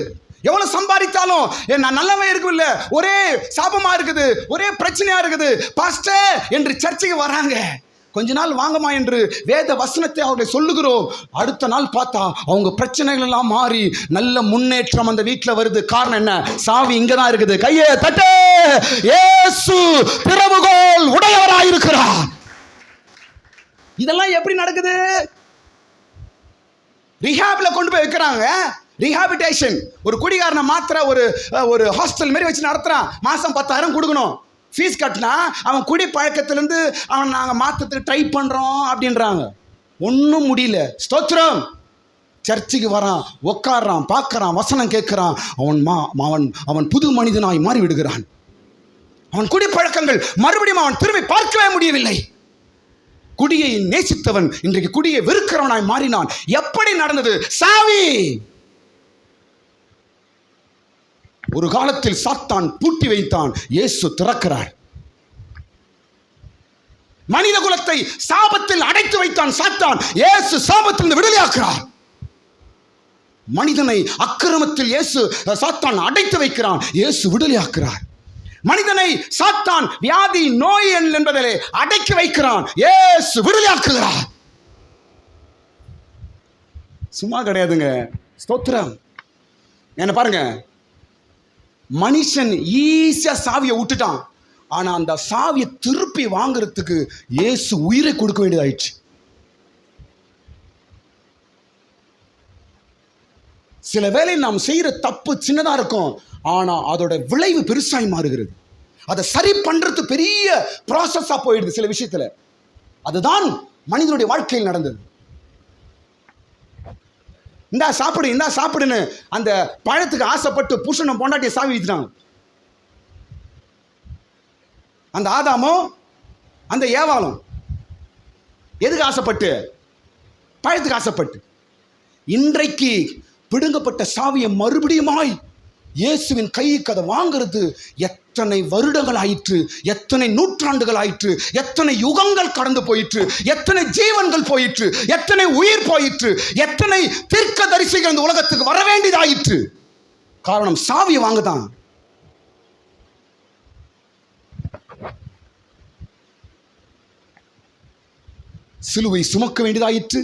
எவ்வளவு சம்பாதித்தாலும் நான் நல்லவன் இருக்குல்ல, ஒரே சாபமா இருக்குது, ஒரே பிரச்சனையா இருக்குது பாஸ்டர் என்று சர்ச்சைக்கு வராங்க. கொஞ்ச நாள் வாங்கம்மா என்று வேத வசனத்தை அவர்களை சொல்லுகிறோம். அடுத்த நாள் பார்த்தா அவங்க பிரச்சனைகள் எல்லாம் மாறி நல்ல முன்னேற்றம் அந்த வீட்டில் வருது. காரணம் என்ன? சாவி இங்கதான் இருக்குது. கையே தட்டு, இயேசு திறவுகோல் உடையவராயிருக்கிறார். இதெல்லாம் எப்படி நடக்குது? ரிஹாப்ல கொண்டு போய் வைக்கிறாங்க, ரிஹாபிடேஷன். ஒரு குடிகாரனை மாத்திர ஒரு ஹாஸ்டல் மாதிரி வச்சு நடத்துறான், மாசம் 10,000 கொடுக்கணும். ஃபீஸ் கட்டினா அவன் குடி பழக்கத்திலேருந்து அவன் நாங்கள் மாற்றத்துக்கு ட்ரை பண்ணுறோம் அப்படின்றாங்க. ஒன்றும் முடியல. ஸ்தோத்திரம். சர்ச்சுக்கு வரான், உட்காடுறான், பார்க்குறான், வசனம் கேட்குறான், அவன் புது மனிதனாய் மாறி விடுகிறான். அவன் குடி பழக்கங்கள் மறுபடியும் அவன் திரும்பி பார்க்கவே முடியவில்லை. குடியை நேசித்தவன் இன்றைக்கு குடியை வெறுக்கிறவனாய் மாறினான். எப்படி நடந்தது? சாவி. ஒரு காலத்தில் சாத்தான் பூட்டி வைத்தான், இயேசு திறக்கிறார். மனித குலத்தை சாபத்தில் அடைத்து வைத்தான் சாத்தான், இயேசு சாபத்தில் விடுதலையாக்குறார். மனிதனை அக்கிரமத்தில் சாத்தான் அடைத்து வைக்கிறான், இயேசு விடுதலையாக்குறார். மனிதனை சாத்தான் வியாதி நோய் என்பதிலே அடக்கி வைக்கிறான், இயேசு விடுதலையாக்குகிறார். சும்மா கிடையாதுங்க. ஸ்தோத்திரம். என்ன பாருங்க, மனுஷன் ஈஸியா சாவியை விட்டுட்டான், ஆனா அந்த சாவியை திருப்பி வாங்குறதுக்கு இயேசு உயிரை கொடுக்க வேண்டியதாயிடுச்சு. சில வேளை நாம் செய்யற தப்பு சின்னதா இருக்கும், ஆனா அதோட விளைவு பெருசாய் மாறுகிறது. அதை சரி பண்றது பெரிய ப்ராசஸா போயிடுது சில விஷயத்துல. அதுதான் மனிதனுடைய வாழ்க்கையில் நடந்தது. இந்தா சாப்பிடு, இந்தா சாப்பிடுன்னு அந்த பழத்துக்கு ஆசைப்பட்டு புருஷனை பொண்டாட்டியை சாவி வைத்துட்டாங்க. அந்த ஆதாமும் அந்த ஏவாளும் எதுக்கு ஆசைப்பட்டு? பழத்துக்கு ஆசைப்பட்டு. இன்றைக்கு பிடுங்கப்பட்ட சாவியை மறுபடியுமாய் இயேசுவின் கைக்கு அதை வாங்கிறது எத்தனை வருடங்கள் ஆயிற்று, எத்தனை நூற்றாண்டுகள் ஆயிற்று, எத்தனை யுகங்கள் கடந்து போயிற்று, எத்தனை ஜீவன்கள் போயிற்று, எத்தனை உயிர் போயிற்று, எத்தனை தீர்க்கதரிசிகள் இந்த உலகத்துக்கு வர வேண்டியதாயிற்று. காரணம், சாவியை வாங்கதான். சிலுவை சுமக்க வேண்டியதாயிற்று,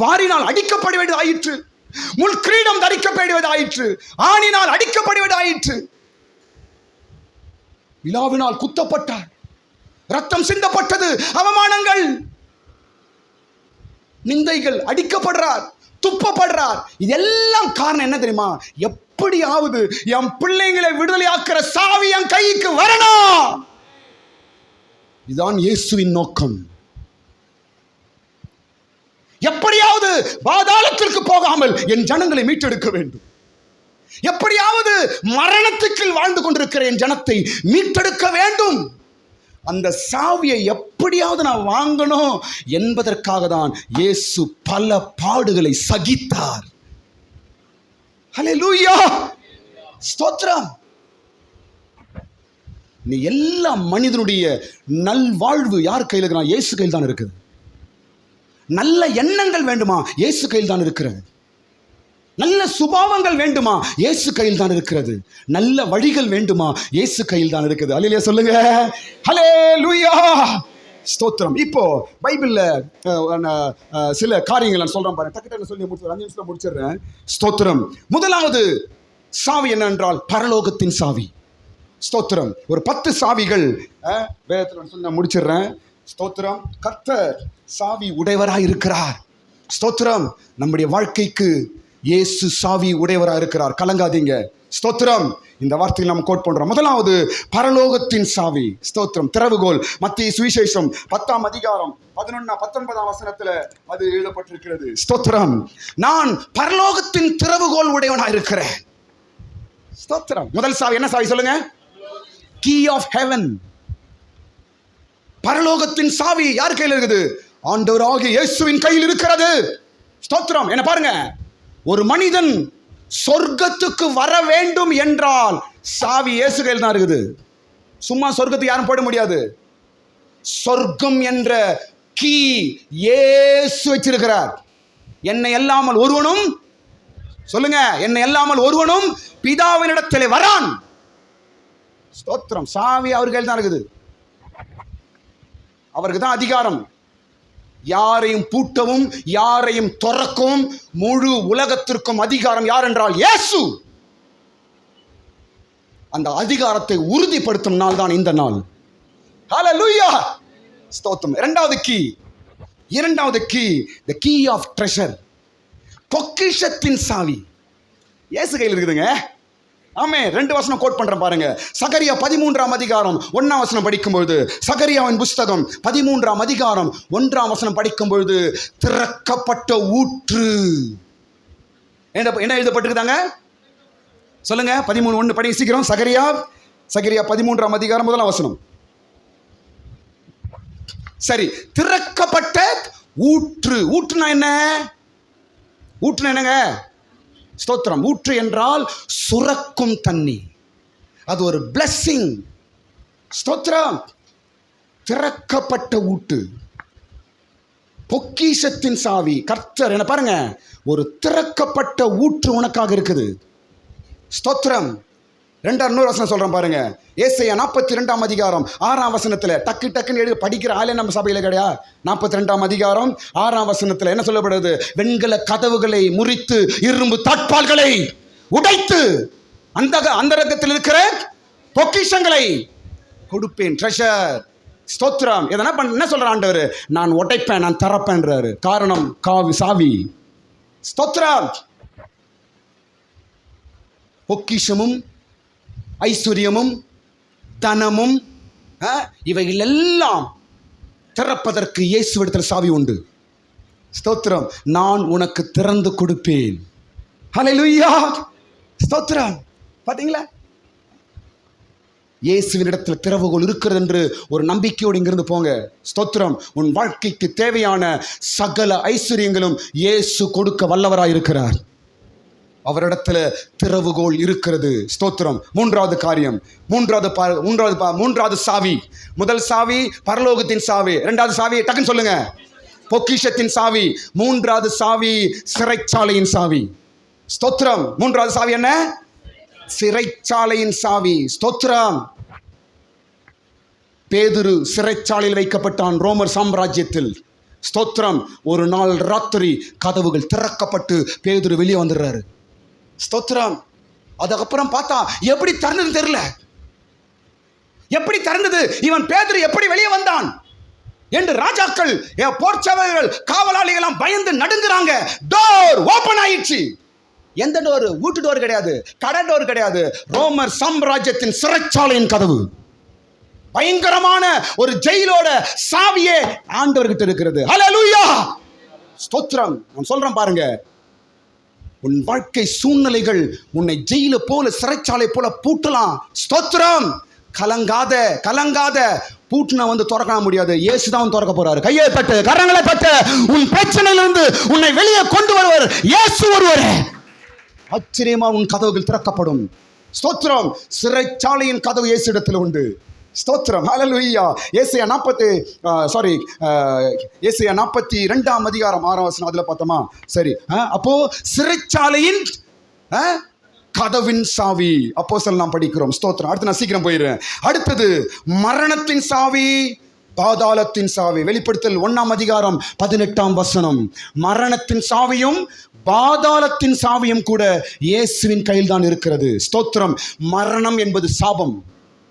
வாரினால் அடிக்கப்பட வேண்டியதாயிற்று, முள் கிரீடம் தரிக்கப்படுவதாயிற்று, ஆணினால் அடிக்கப்படுவதாயிற்று, விழாவினால் குத்தப்பட்டார், ரத்தம் சிந்தப்பட்டது, அவமானங்கள், நிந்தைகள், அடிக்கப்படுறார், துப்பப்படுறார். இதெல்லாம் காரணம் என்ன தெரியுமா? எப்படியாவது என் பிள்ளைங்களை விடுதலையாக்குற சாவி என் கைக்கு வரணும். இதுதான் இயேசுவின் நோக்கம். எப்படியாவது பாதாளத்திற்கு போகாமல் என் ஜனங்களை மீட்டெடுக்க வேண்டும். எப்படியாவது மரணத்துக்கு வாழ்ந்து கொண்டிருக்கிற என் ஜனத்தை மீட்டெடுக்க வேண்டும். அந்த சாவியை எப்படியாவது நான் வாங்கணும் என்பதற்காக தான் இயேசு பல பாடுகளை சகித்தார். ஹல்லேலூயா, ஸ்தோத்திரம். நீ எல்லா மனிதனுடைய நல்வாழ்வு யார் கையில் இருக்கிறான்? இயேசு கையில் தான் இருக்குது. நல்ல எண்ணங்கள் வேண்டுமா? இயேசு கையில் தான் இருக்கிறது. நல்ல சுபாவங்கள் வேண்டுமா? இயேசு கையில் தான் இருக்கிறது. நல்ல வழிகள் வேண்டுமா? இயேசு கையில் தான் இருக்குது. அல்லேலூயா சொல்லுங்க. ஹல்லேலூயா, ஸ்தோத்திரம். இப்போ பைபிள்ல சில காரியங்கள் நான் சொல்றேன் பாருங்க, டக்கு சொல்லி 5 நிமிஷத்துல முடிச்சிடுறேன். ஸ்தோத்திரம். முதலாவது சாவி என்னென்றால் பரலோகத்தின் சாவி. ஸ்தோத்திரம். ஒரு 10 சாவிகள் வேதத்தில் சொல்லி நான் முடிச்சிடுறேன். ஸ்தோத்திரம். கர்த்தர் சாவி உடையவராய் இருக்கிறார். ஸ்தோத்திரம். நம்முடைய வாழ்க்கைக்கு இயேசு சாவி உடையவராய் இருக்கிறார். கலங்காதீங்க. ஸ்தோத்திரம். இந்த வார்த்தையில் நாம் கோட் பண்றோம். முதலாவது பரலோகத்தின் சாவி. ஸ்தோத்திரம். திறவுகோல். மத்திய சுவிசேஷம் 10ஆம் அதிகாரம் 11-19 வசனத்துல அது எழுதப்பட்டிருக்கிறது. ஸ்தோத்திரம். நான் பரலோகத்தின் திறவுகோல் உடையவனா இருக்கிறேன். ஸ்தோத்திரம். முதல் சாவி என்ன சாவி சொல்லுங்க? Key of heaven. பரலோகத்தின் சாவி யார் கையில் இருக்குது? ஆண்டவராகிய இயேசுவின் கையில் இருக்கிறது. ஸ்தோத்திரம். என்ன பாருங்க, ஒரு மனிதன் சொர்க்கத்துக்கு வர வேண்டும் என்றால் சாவி இயேசு கையில் தான் இருக்குது. சும்மா சொர்க்கத்துக்கு யாரும் போட முடியாது. சொர்க்கம் என்ற கீ இயேசு வச்சிருக்கிறார். என்னை அல்லாமல் ஒருவனும், சொல்லுங்க, என்னை அல்லாமல் ஒருவனும் பிதாவினிடத்திலே வரான். ஸ்தோத்திரம். சாவி அவர் கையில் தான் இருக்குது. அவருக்கு தான் அதிகாரம். யாரையும் பூட்டவும் யாரையும் திறக்கவும் முழு உலகத்திற்கும் அதிகாரம் யார் என்றால் இயேசு. அந்த அதிகாரத்தை உறுதிப்படுத்தும் நாள் தான் இந்த நாள். ஹல்லேலூயா. ஸ்தோத்திரம். இரண்டாவது key the key of treasure. பொக்கிஷத்தின் சாவி இயேசு கையில் இருக்குதுங்க. ஆமே. 2 வசனம் கோட் பண்றேன் பாருங்க. சகரியா 13ஆம் அதிகாரம் 1ஆம் வசனம் படிக்கும்பொழுது, சகரியாவின் புஸ்தகம் 13ஆம் அதிகாரம் 1ஆம் வசனம் படிக்கும்பொழுது, திறக்கப்பட்ட ஊற்று என்ன எழுதப்பட்டிருக்காங்க சொல்லுங்க? 13:1 படி சீக்கிரம். சகரியா 13ஆம் அதிகாரம் 1ஆம் வசனம். சரி. திறக்கப்பட்ட ஊற்று. ஊற்றுனா என்ன? ஊற்றுனா என்னங்க? ஸ்தோத்திரம். ஊற்று என்றால் சுரக்கும் தண்ணி. அது ஒரு பிளெஸிங். ஸ்தோத்திரம். திறக்கப்பட்ட ஊற்று. பொக்கிஷத்தின் சாவி கர்த்தர். என்ன பாருங்க, ஒரு திறக்கப்பட்ட ஊற்று உனக்காக இருக்குது. ஸ்தோத்திரம். 2 வசனம் சொல்றேன் பாருங்க. ஏசாயா 42ஆம் அதிகாரம் 6ஆம் வசனத்துல டக்குன்னு எழுதி படிக்கிற ஆளே நம்ம சபையில கிடையாது. 42ஆம் அதிகாரம் 6ஆம் வசனத்துல என்ன சொல்லப்படுது? வெண்கல கதவுகளை முறித்து இரும்பு தாட்பால்களை உடைத்து அந்தரங்கத்தில் இருக்கிற பொக்கிஷங்களை கொடுப்பேன். ட்ரெஷர். ஸ்தோத்திரம். என்ன சொல்ற ஆண்டவர்? நான் உடைப்பேன், நான் திறப்பேன்றாரு. காரணம் சாவி. ஸ்தோத்திரம். பொக்கிஷமும் ஐஸ்வர்யமும் தனமும் இவைகள் எல்லாம் திறப்பதற்கு இயேசுவிடத்தில் சாவி உண்டு. ஸ்தோத்திரம். நான் உனக்கு திறந்து கொடுப்பேன். ஹல்லேலூயா. ஸ்தோத்திரம். பாத்தீங்களா? இயேசுவினிடத்தில் திறவுகோல் இருக்கிறது என்று ஒரு நம்பிக்கையோடு இங்கிருந்து போங்க. ஸ்தோத்திரம். உன் வாழ்க்கைக்கு தேவையான சகல ஐஸ்வர்யங்களும் இயேசு கொடுக்க வல்லவராய் இருக்கிறார். அவரிடத்துல திறவுகோல் இருக்கிறது. ஸ்தோத்திரம். மூன்றாவது காரியம், மூன்றாவது சாவி. முதல் சாவி பரலோகத்தின் சாவி. இரண்டாவது சாவி டக்குன்னு சொல்லுங்க, பொக்கிஷத்தின் சாவி. மூன்றாவது சாவி சிறைச்சாலையின் சாவி. ஸ்தோத்திரம். மூன்றாவது சாவி என்ன? சிறைச்சாலையின் சாவி. ஸ்தோத்திரம். பேதுரு சிறைச்சாலையில் வைக்கப்பட்டான் ரோமர் சாம்ராஜ்யத்தில். ஸ்தோத்திரம். ஒரு நாள் ராத்திரி கதவுகள் திறக்கப்பட்டு பேதுரு வெளியே வந்துடுறாரு. ஸ்தோத்திரம். அதுக்கப்புறம் பார்த்தா எப்படி திறந்தது தெரியல. எப்படி திறந்தது, இவன் பேதுரு எப்படி வெளியே வந்தான் என்று ராஜாக்கள், போர்ச்சவர்கள், காவலாளிகள் பயந்து நடுங்குறாங்க. டோர் ஓபன் ஆயிடுச்சு. எந்த டோர்? வீட்டு டோர் கிடையாது, கடை டோர் கிடையாது. ரோமர் சாம்ராஜ்யத்தின் சிறைச்சாலையின் கதவு. பயங்கரமான ஒரு ஜெயிலோட சாவியே ஆண்டவர்கிட்ட இருக்கிறது. ஹல்லேலூயா. ஸ்தோத்திரம். நான் சொல்றேன் பாருங்க, உன் வாழ்க்கை சூழ்நிலைகள் உன்னை ஜெயில போல சிறைச்சாலை போல பூட்டலாம். ஸ்தோத்திரம். கலங்காத. பூட்டின திறக்க முடியாது. இயேசுதான் திறக்க போறாரு. கையை தட்டு, கரங்களை தட்டு. உன் பிரச்சனையிலிருந்து உன்னை வெளியே கொண்டு வருவர் இயேசு ஒருவரே. ஆச்சரியமா உன் கதவுகள் திறக்கப்படும். ஸ்தோத்திரம். சிறைச்சாலையின் கதவு இயேசு இடத்துல உண்டு. ஸ்தோத்திரம். ஹல்லேலூயா. ஏசாயா 42ஆம் அதிகாரம் 6ஆம் வசனம் அதுல பார்த்தோமா? சரி. அப்போ சிறைச்சாலையின் கதவின் சாவி அப்போஸ்தலர் நாம் படிக்கிறோம். ஸ்தோத்திரம். அடுத்து நான் சீக்கிரம் போயிடுறேன். அடுத்தது மரணத்தின் சாவி, பாதாளத்தின் சாவி. வெளிப்படுத்தல் 1ஆம் அதிகாரம் 18ஆம் வசனம். மரணத்தின் சாவியும் பாதாளத்தின் சாவியும் கூட இயேசுவின் கையில் தான் இருக்கிறது. ஸ்தோத்திரம். மரணம் என்பது சாபம்.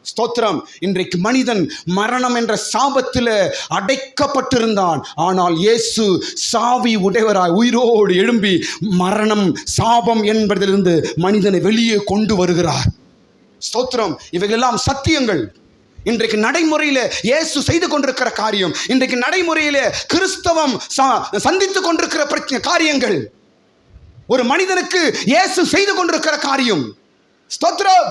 ஸ்தோத்திரம். இன்றைக்கு மனிதன் மரணம் என்ற சாபத்தில் அடைக்கப்பட்டிருந்தான். ஆனால் இயேசு சாவி உடையவராய் உயிரோடு எழும்பி மரணம் சாபம் என்பதிலிருந்து மனிதனை வெளியே கொண்டு வருகிறார். ஸ்தோத்திரம். இவைகளெல்லாம் சத்தியங்கள். இன்றைக்கு நடைமுறையில இயேசு செய்து கொண்டிருக்கிற காரியம், இன்றைக்கு நடைமுறையில கிறிஸ்தவம் சந்தித்துக் கொண்டிருக்கிற காரியங்கள், ஒரு மனிதனுக்கு இயேசு செய்து கொண்டிருக்கிற காரியம். ஸ்தோத்திரம்.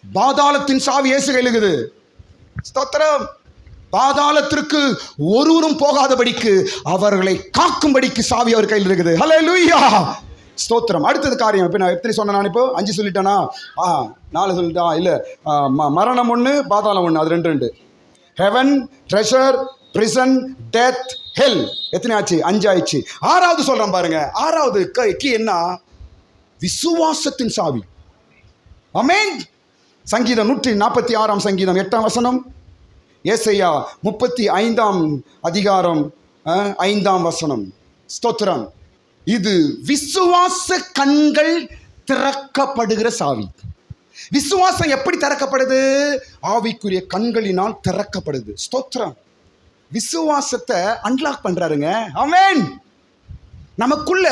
பாதாளத்தின் சாவி இயேசு கையில் இருக்குது. ஸ்தோத்திரம். பாதாளத்திற்கு ஒருவரும் போகாதபடிக்கு அவர்களை காக்கும்படிக்கு சாவி அவர் கையில் இருக்குது. ஹல்லேலூயா. ஸ்தோத்திரம். அடுத்தது காரியம். இப்போ நான் எத்தனை சொன்னேன்? நான் இப்போ 5 சொல்லிட்டேனா? 4 சொல்லிட்டா? இல்லை, மரணம் 1, பாதாளம் 1, அது 2. ஹெவன், ட்ரெஷர், பிரிசன், டெத், ஹெல். எத்தனை ஆச்சு? 5 ஆயிடுச்சு. 6வது சொல்றேன் பாருங்க. 6வது கீ என்ன? விசுவாசத்தின் சாவி. ஆமென். சங்கீதம் 146 சங்கீதம் 8 வசனம். ஏசாயா 35 அதிகாரம் 5 வசனம். ஸ்தோத்திரம். இது விசுவாச கண்கள் திறக்கப்படுகிற சாவி. விசுவாசம் எப்படி திறக்கப்படுது? ஆவிக்குரிய கண்களினால் திறக்கப்படுது. ஸ்தோத்திரம். விசுவாசத்தை அன்லாக் பண்றாருங்க. ஆமென். நமக்குள்ள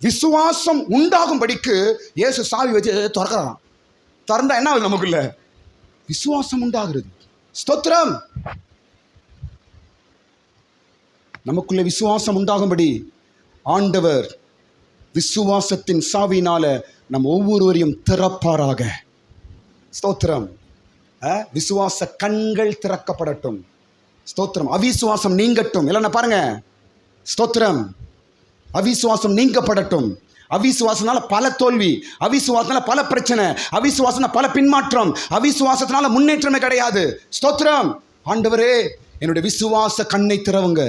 விசுவாசம் உண்டாகும்படிக்கு இயேசு சாவி வச்சு திறக்கிறான். திறந்தா என்ன ஆகுது? நமக்குள்ள விசுவாசம் உண்டாகிறது. ஸ்தோத்திரம். நமக்குள்ள விசுவாசம் உண்டாகும்படி ஆண்டவர் விசுவாசத்தின் சாவினால நம் ஒவ்வொருவரையும் திறப்பாராக. ஸ்தோத்திரம். விசுவாச கண்கள் திறக்கப்படட்டும். ஸ்தோத்திரம். அவிசுவாசம் நீங்கட்டும். இல்லைன்னா பாருங்க. ஸ்தோத்திரம். அவிசுவாசம் நீங்கப்படட்டும். அவிசுவாசனால பல தோல்வி, அவிசுவாசனால பல பிரச்சனை, அவிசுவாசனால பல பின்மாற்றம், அவிசுவாசத்தினால முன்னேற்றமே கிடையாது. ஸ்தோத்திரம். ஆண்டவரே, என்னுடைய விசுவாச கண்ணை திறவுங்க.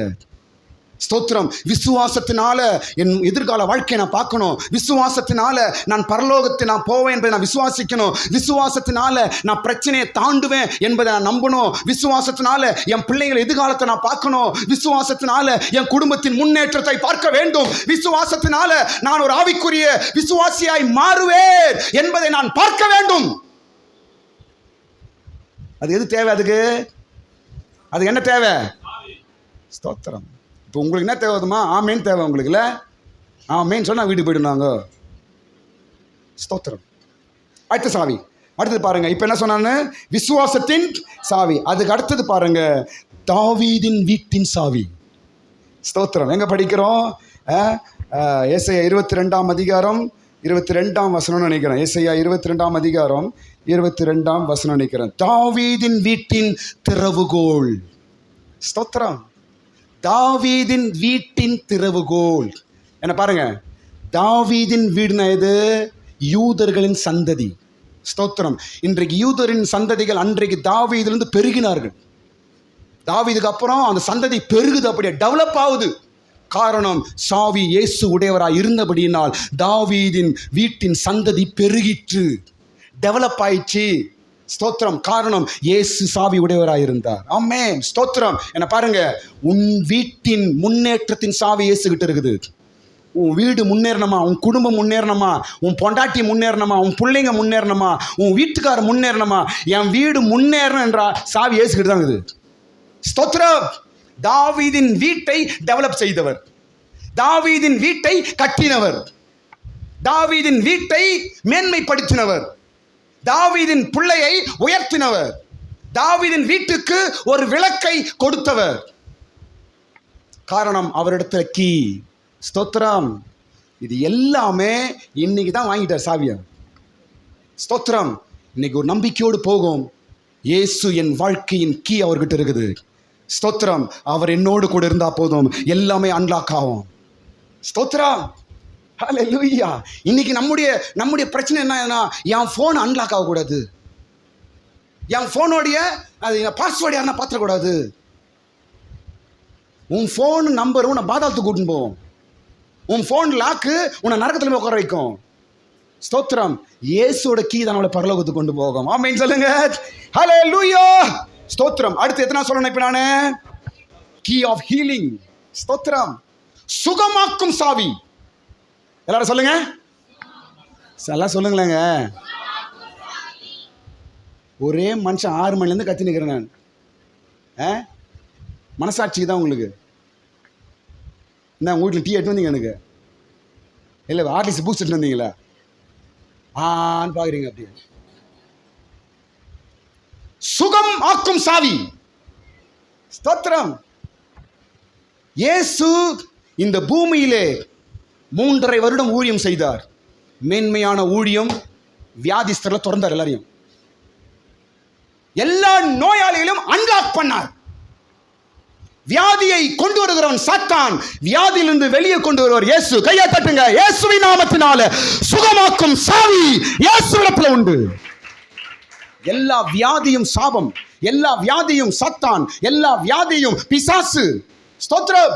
ஸ்தோத்திரம். விசுவாசத்தினால என் எதிர்கால வாழ்க்கையை நான் பார்க்கணும். விசுவாசத்தினால நான் பரலோகத்தை நான் போவேன் என்பதை நான் விசுவாசிக்கணும். விசுவாசத்தினால நான் பிரச்சனையை தாண்டுவேன் என்பதை நான் நம்பணும். விசுவாசத்தினால என் பிள்ளைகள் எதிர்காலத்தை நான் பார்க்கணும். விசுவாசத்தினால என் குடும்பத்தின் முன்னேற்றத்தை பார்க்க வேண்டும். விசுவாசத்தினால நான் ஒரு ஆவிக்குரிய விசுவாசியாய் மாறுவேன் என்பதை நான் பார்க்க வேண்டும். அது எது தேவை? அது என்ன தேவை? ஸ்தோத்திரம். இப்போ உங்களுக்கு என்ன தேவைதுமா? ஆமேன் தேவை உங்களுக்கு. இல்லை, ஆமேன் சொன்னால் வீட்டுக்கு போயிடுனாங்க. ஸ்தோத்திரம். அடுத்த சாவி. அடுத்தது பாருங்க. இப்போ என்ன சொன்னான்னு? விசுவாசத்தின் சாவி. அதுக்கு அடுத்தது பாருங்க, தாவீதின் வீட்டின் சாவி. ஸ்தோத்திரம். எங்க படிக்கிறோம்? ஏசாயா 22 அதிகாரம் 22 வசனம் நினைக்கிறேன். ஏசாயா 22 அதிகாரம் 22 வசனம் நினைக்கிறேன். தாவீதின் வீட்டின் திறவுகோல். ஸ்தோத்திரம். தாவீதின் வீட்டின் திறவுகோல். என்ன பாருங்க, தாவீதின் வீடுனா எது? யூதர்களின் சந்ததி. ஸ்தோத்திரம். இன்றைக்கு யூதரின் சந்ததிகள் அன்றைக்கு தாவீதிலிருந்து பெருகினார்கள். தாவீதுக்கு அப்புறம் அந்த சந்ததி பெருகுது, அப்படியே டெவலப் ஆகுது. காரணம், சாவி இயேசு உடையவராய் இருந்தபடியினால் தாவீதின் வீட்டின் சந்ததி பெருகிற்று, டெவலப் ஆயிடுச்சு. ஸ்தோத்திரம். காரணம், இயேசு சாவி உடையவராய் இருந்தார். ஆமென். ஸ்தோத்திரம். என்ன பாருங்க, உன் வீட்டின் முன்னேற்றத்தின் சாவி இயேசு கிட்ட இருக்குது. உன் வீடு முன்னேறணுமா, உன் குடும்பம் முன்னேறணுமா, உன் பொண்டாட்டி முன்னேறணுமா, உன் பிள்ளைங்க முன்னேறணுமா, உன் வீட்டுக்கார முன்னேறணுமா, என் வீடு முன்னேறணும் என்ற சாவி இயேசு கிட்ட தான் இருக்குது. ஸ்தோத்திரம். தாவீதின் வீட்டை டெவலப் செய்தவர், தாவீதின் வீட்டை கட்டினவர், தாவீதின் வீட்டை மேன்மைப்படுத்தினவர், தாவீதின் பிள்ளையை உயர்த்தினவர், தாவீதின் வீட்டுக்கு ஒரு விளக்கை கொடுத்தவர். காரணம், அவரிடத்துல கீ. ஸ்தோத்திரம். இது எல்லாமே இன்னைக்கு தான் வாங்கிட்டார் சாவியை. ஸ்தோத்திரம். இன்னைக்கு ஒரு நம்பிக்கையோடு போகும். இயேசு என் வாழ்க்கையின் கீ அவர்கிட்ட இருக்குது. ஸ்தோத்திரம். அவர் என்னோடு கூட இருந்தா போதும், எல்லாமே அன்லாக் ஆகும். ஸ்தோத்திரம். ஹல்லேலூயா. இன்னைக்கு நம்முடைய பிரச்சனை என்னன்னா, என் ஃபோன் அன்லாக் ஆகக்கூடாது, என் ஃபோனோடைய பாஸ்வேர்டு யாருன்னா பார்த்துடக்கூடாது. உன் ஃபோன் நம்பர் உன்னை பாதாளத்துக்கு கூட்டின்னு போவோம். உன் ஃபோன் லாக்கு உன்னை நரகத்தில் உட்கார வைக்கும். ஸ்தோத்திரம். இயேசுவோட கீ தான் நம்மளை பரலோகத்துக்கு கொண்டு போகும். ஆமென் சொல்லுங்க. ஹல்லேலூயா. ஸ்தோத்திரம். அடுத்து எத்தனை சொல்லணும் இப்போ நானு? Key of healing. ஸ்தோத்திரம். சுகமாக்கும் சாவி. எல்லாரும் சொல்லுங்க. எல்லாம் சொல்லுங்களேங்க. ஒரே மனுஷன் 6 மணிலேருந்து கத்தி நிற்கிறேன் நான். மனசாட்சிக்கு தான் உங்களுக்கு. என்ன உங்கள் வீட்டில் டீ எடுத்து வந்தீங்க எனக்கு? இல்லை ஆர்டிசி பூஸ்ட் எடுத்து வந்தீங்களா? ஆன்னு பார்க்குறீங்க. அப்படியே சுகம் ஆக்கும் சாவி. ஸ்தோத்திரம். இயேசு இந்த பூமியிலே 3.5 வருடம் ஊழியம் செய்தார். மேன்மையான ஊழியம். வியாதிஸ்தர்ல திறந்தார். எல்லாரையும், எல்லா நோயாளிகளும் அன்லாக் பண்ணார். வியாதியை கொண்டு வருகிறவன் சாத்தான், வியாதியிலிருந்து வெளியே கொண்டு வருவார் இயேசு. கையை தட்டுங்க. இயேசுவின் நாமத்தினால சுகமாக்கும் சாவி இயேசுவிடத்தில் உண்டு. எல்லா வியாதியும் சாபம், எல்லா வியாதியும் சாத்தான், எல்லா வியாதியும் பிசாசு. ஸ்தோத்திரம்.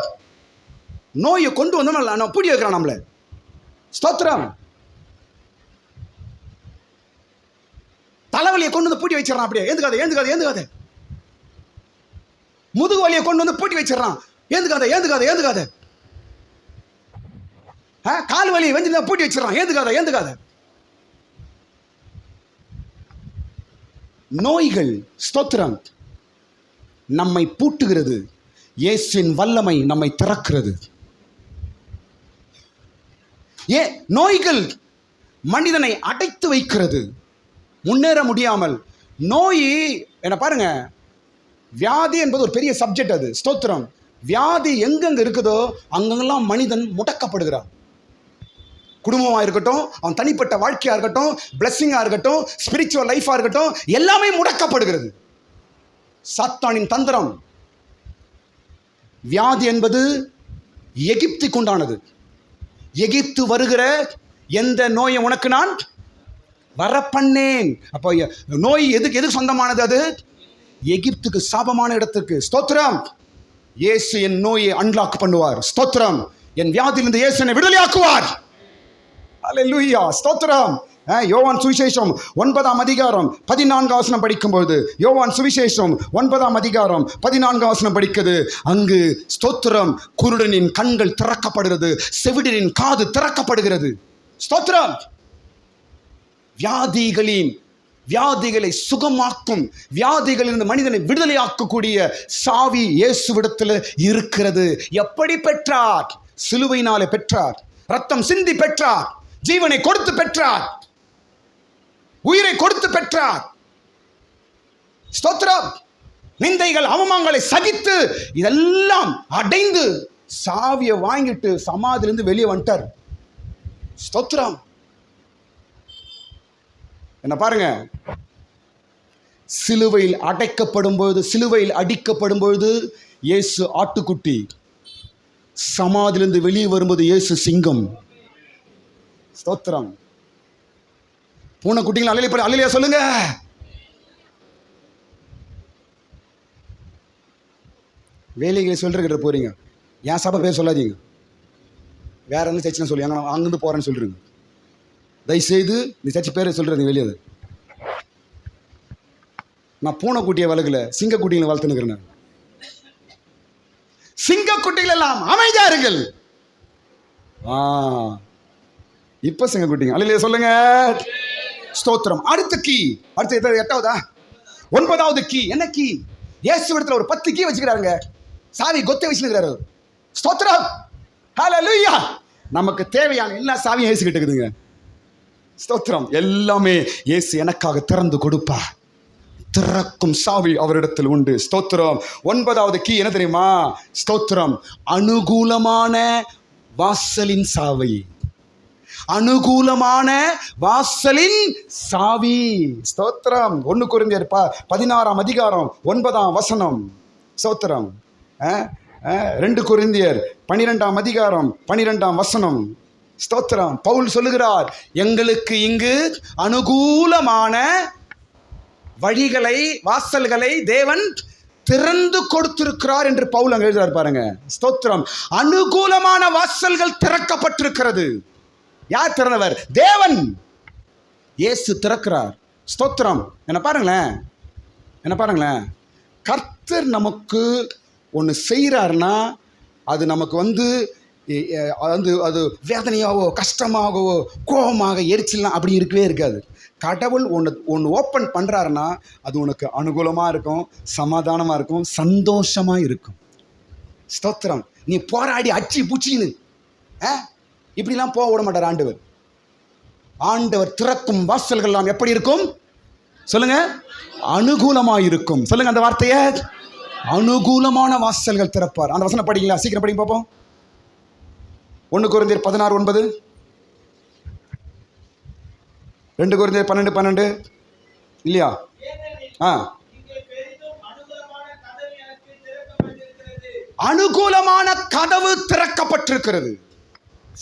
நோயை கொண்டு வந்து நான் பூட்டி வைக்கிறான் நம்மள. ஸ்தோத்திரம். தலைவலியை கொண்டு வந்து பூட்டி வச்சிடறான். அப்படியே ஏந்துக்காத. முதுகு வலியை கொண்டு வந்து பூட்டி வச்சிடறான். ஏந்துக்காத. கால் வலியை வந்து பூட்டி வச்சிடறான். ஏந்துக்காத. நோய்கள், ஸ்தோத்திரம், நம்மை பூட்டுகிறது. இயேசுவின் வல்லமை நம்மை திறக்கிறது. நோய்கள் மனிதனை அடைத்து வைக்கிறது, முன்னேற முடியாமல். நோய் என்ன பாருங்க, வியாதி என்பது ஒரு பெரிய சப்ஜெக்ட். அது ஸ்தோத்திரம். வியாதி எங்கெங்க இருக்குதோ அங்கெல்லாம் மனிதன் முடக்கப்படுகிறான். குடும்பமாக இருக்கட்டும், அவன் தனிப்பட்ட வாழ்க்கையாக இருக்கட்டும், பிளெஸ்ஸிங்காக இருக்கட்டும், ஸ்பிரிச்சுவல் லைஃபாக இருக்கட்டும், எல்லாமே முடக்கப்படுகிறது. சாத்தானின் தந்திரம். வியாதி என்பது எகிப்துக்கு உண்டானது. எகிப்து வருகிற எந்த நோயை உனக்கு நான் வரப்பண்ணேன். அப்போ நோய் எதுக்கு சொந்தமானது? அது எகிப்துக்கு சாபமான இடத்துக்கு. ஸ்தோத்திரம். இயேசு என் நோயை அன்லாக் பண்ணுவார். ஸ்தோத்திரம். என் வியாதியிலிருந்து இயேசு என்னை விடுதலையாக்குவார். அல்லேலூயா. ஸ்தோத்திரம். யோவான் சுவிசேஷம் 9ஆம் அதிகாரம் 14ஆம் வசனம் படிக்கும்போது, யோவான் சுவிசேஷம் 9ஆம் அதிகாரம் 14ஆம் வசனம் படிக்குது. அங்கு ஸ்தோத்திரம், குருடனின் கண்கள் திறக்கப்படுகிறது, செவிடனின் காது திறக்கப்படுகிறது. ஸ்தோத்திரம். வியாதிகளை சுகமாக்கும், வியாதிகளிலிருந்து மனிதனை விடுதலையாக்கக்கூடிய சாவி இயேசுவிடத்தில் இருக்கிறது. எப்படி பெற்றார்? சிலுவையினாலே பெற்றார். ரத்தம் சிந்தி பெற்றார். ஜீவனை கொடுத்து பெற்றார். உயிரை கொடுத்து பெற்றார். ஸ்தோத்திரம். நிந்தைகள், அவமானங்களை சகித்து இதெல்லாம் அடைந்து சாவியை வாங்கிட்டு சமாதியிலிருந்து வெளியே வந்துட்டார். ஸ்தோத்திரம். என்ன பாருங்க, சிலுவையில் அடைக்கப்படும் பொழுது, சிலுவையில் அடிக்கப்படும் பொழுது இயேசு ஆட்டுக்குட்டி, சமாதியிலிருந்து வெளியே வரும்போது இயேசு சிங்கம். ஸ்தோத்திரம். பூனைக்குட்டிகள் அல்லேலூயா சொல்லுங்க. வேலைகளை சொல்றீங்க போறீங்க, என் சபை பேர் சொல்லாதீங்க. வேற எந்த சர்ச்சுன்னு சொல்லி அங்கிருந்து போறேன்னு சொல்றீங்க. தயவுசெய்து இந்த சர்ச்சு பேரை சொல்றது வெளியே. நான் பூனைக்குட்டியை வளர்க்கல, சிங்கக்குட்டிகளை வளர்த்துனுக்கிறேன். சிங்கக்குட்டிகள் எல்லாம் அமைதியாருங்கள். இப்ப சிங்கக்குட்டிங்க அல்லேலூயா சொல்லுங்க. ஸ்தோத்திரம். அடுத்த கீ, அடுத்த 8வதா 9வது கீ. என்ன கீ? இயேசு இடத்துல ஒரு 10 கீ வச்சுக்கிறாருங்க. சாவி கொத்தை வச்சுக்கிறாரு. ஸ்தோத்திரம். ஹல்லேலூயா. நமக்கு தேவையான எல்லா சாவியும் இயேசு கிட்ட இருக்குதுங்க. ஸ்தோத்திரம். எல்லாமே இயேசு எனக்காக திறந்து கொடுப்பா. திறக்கும் சாவி அவரிடத்தில் உண்டு. ஸ்தோத்திரம். 9வது கீ என்ன தெரியுமா? ஸ்தோத்திரம். அனுகூலமான வாசலின் சாவி. அனுகூலமான வாசலின் சாவி. ஸ்தோத்திரம். 1 கொரிந்தியர் 16ஆம் அதிகாரம் 9ஆம் வசனம். ஸ்தோத்திரம். 2 கொரிந்தியர் 12ஆம் அதிகாரம் 12ஆம் வசனம். ஸ்தோத்திரம். பவுல் சொல்லுகிறார், எங்களுக்கு இங்கு அனுகூலமான வழிகளை, வாசல்களை தேவன் திறந்து கொடுத்திருக்கிறார் என்று பவுல் அங்க எழுதுறார் பாருங்க. ஸ்தோத்திரம். அனுகூலமான வாசல்கள் திறக்கப்பட்டிருக்கிறது. யார் திறந்தவர்? தேவன். இயேசு திறக்கிறார். ஸ்தோத்திரம். என்ன பாருங்களேன், கர்த்தர் நமக்கு ஒன்று செய்கிறார்னா அது நமக்கு அது வேதனையாகவோ கஷ்டமாகவோ கோபமாக எரிச்சலாம் அப்படி இருக்கவே இருக்காது. கடவுள் ஒன்று ஓப்பன் பண்ணுறாருன்னா அது உனக்கு அனுகூலமாக இருக்கும், சமாதானமாக இருக்கும், சந்தோஷமாக இருக்கும். ஸ்தோத்திரம். நீ போராடி அச்சி பூச்சின்னு இப்படிலாம் போக விட மாட்டார் ஆண்டவர். ஆண்டவர் திறக்கும் வாசல்கள் எல்லாம் எப்படி இருக்கும் சொல்லுங்க? அனுகூலமாக இருக்கும். சொல்லுங்க அந்த வார்த்தையை. அனுகூலமான வாசல்கள் திறப்பார். அந்த வசனம் படிங்களா? சீக்கிரம் படிங்க பார்ப்போம். 1 கொரிந்தியர் 16:9, 2 கொரிந்தியர் 12:12 இல்லையா? அனுகூலமான கதவு திறக்கப்பட்டிருக்கிறது.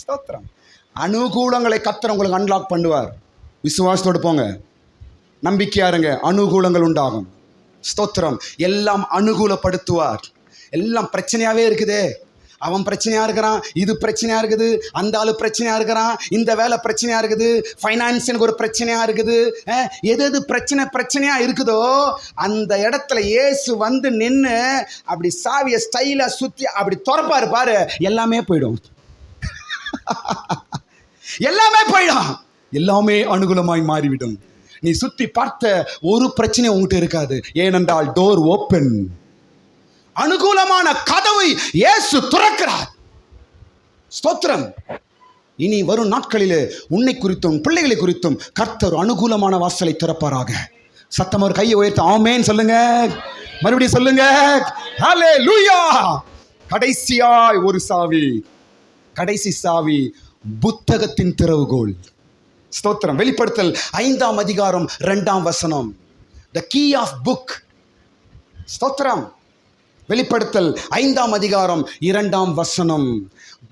ஸ்தோத்திரம். அனுகூலங்களை கர்த்தர் உங்களுக்கு அன்லாக் பண்ணுவார். விசுவாசத்தோடு போங்க, நம்பிக்கையா இருங்க, அனுகூலங்கள் உண்டாகும். ஸ்தோத்திரம். எல்லாம் அனுகூலப்படுத்துவார். எல்லாம் பிரச்சனையாவே இருக்குதே, அவன் பிரச்சனையா இருக்கிறான், இது பிரச்சனையா இருக்குது, அந்த ஆளு பிரச்சனையா இருக்கிறான், இந்த வேலை பிரச்சனையா இருக்குது, ஃபைனான்ஸுக்கு ஒரு பிரச்சனையா இருக்குது, எது பிரச்சனையா இருக்குதோ அந்த இடத்துல இயேசு வந்து நின்று அப்படி சாவியை ஸ்டைலா சுத்தி அப்படி திறப்பாரு பாரு, எல்லாமே போயிடும். எல்லாமே போயிடும். எல்லாமே அனுகூலமாய் மாறிவிடும். நீ சுத்தி பார்த்த ஒரு பிரச்சனை உங்ககிட்ட இருக்காது. ஏனென்றால் டோர் ஓப்பன். அனுகூலமான கதவை இயேசு திறக்கிறார். ஸ்தோத்திரம். இனி வரும் நாட்களிலே உன்னை குறித்தும் பிள்ளைகளை குறித்தும் கர்த்தர் அனுகூலமான வாசலை திறப்பாராக. சத்தம் ஒரு கையை உயர்த்த ஆமென் சொல்லுங்க. மறுபடியும் சொல்லுங்க ஹல்லேலூயா. கடைசியாய் ஒரு சாவி, கடைசி சாவி புத்தகத்தின் திறவுகோல். ஸ்தோத்திரம். வெளிப்படுத்தல் 5ஆம் அதிகாரம் 2ஆம் வசனம். The key of book. ஸ்தோத்திரம். வெளிப்படுத்தல் 5ஆம் அதிகாரம் 2ஆம் வசனம்.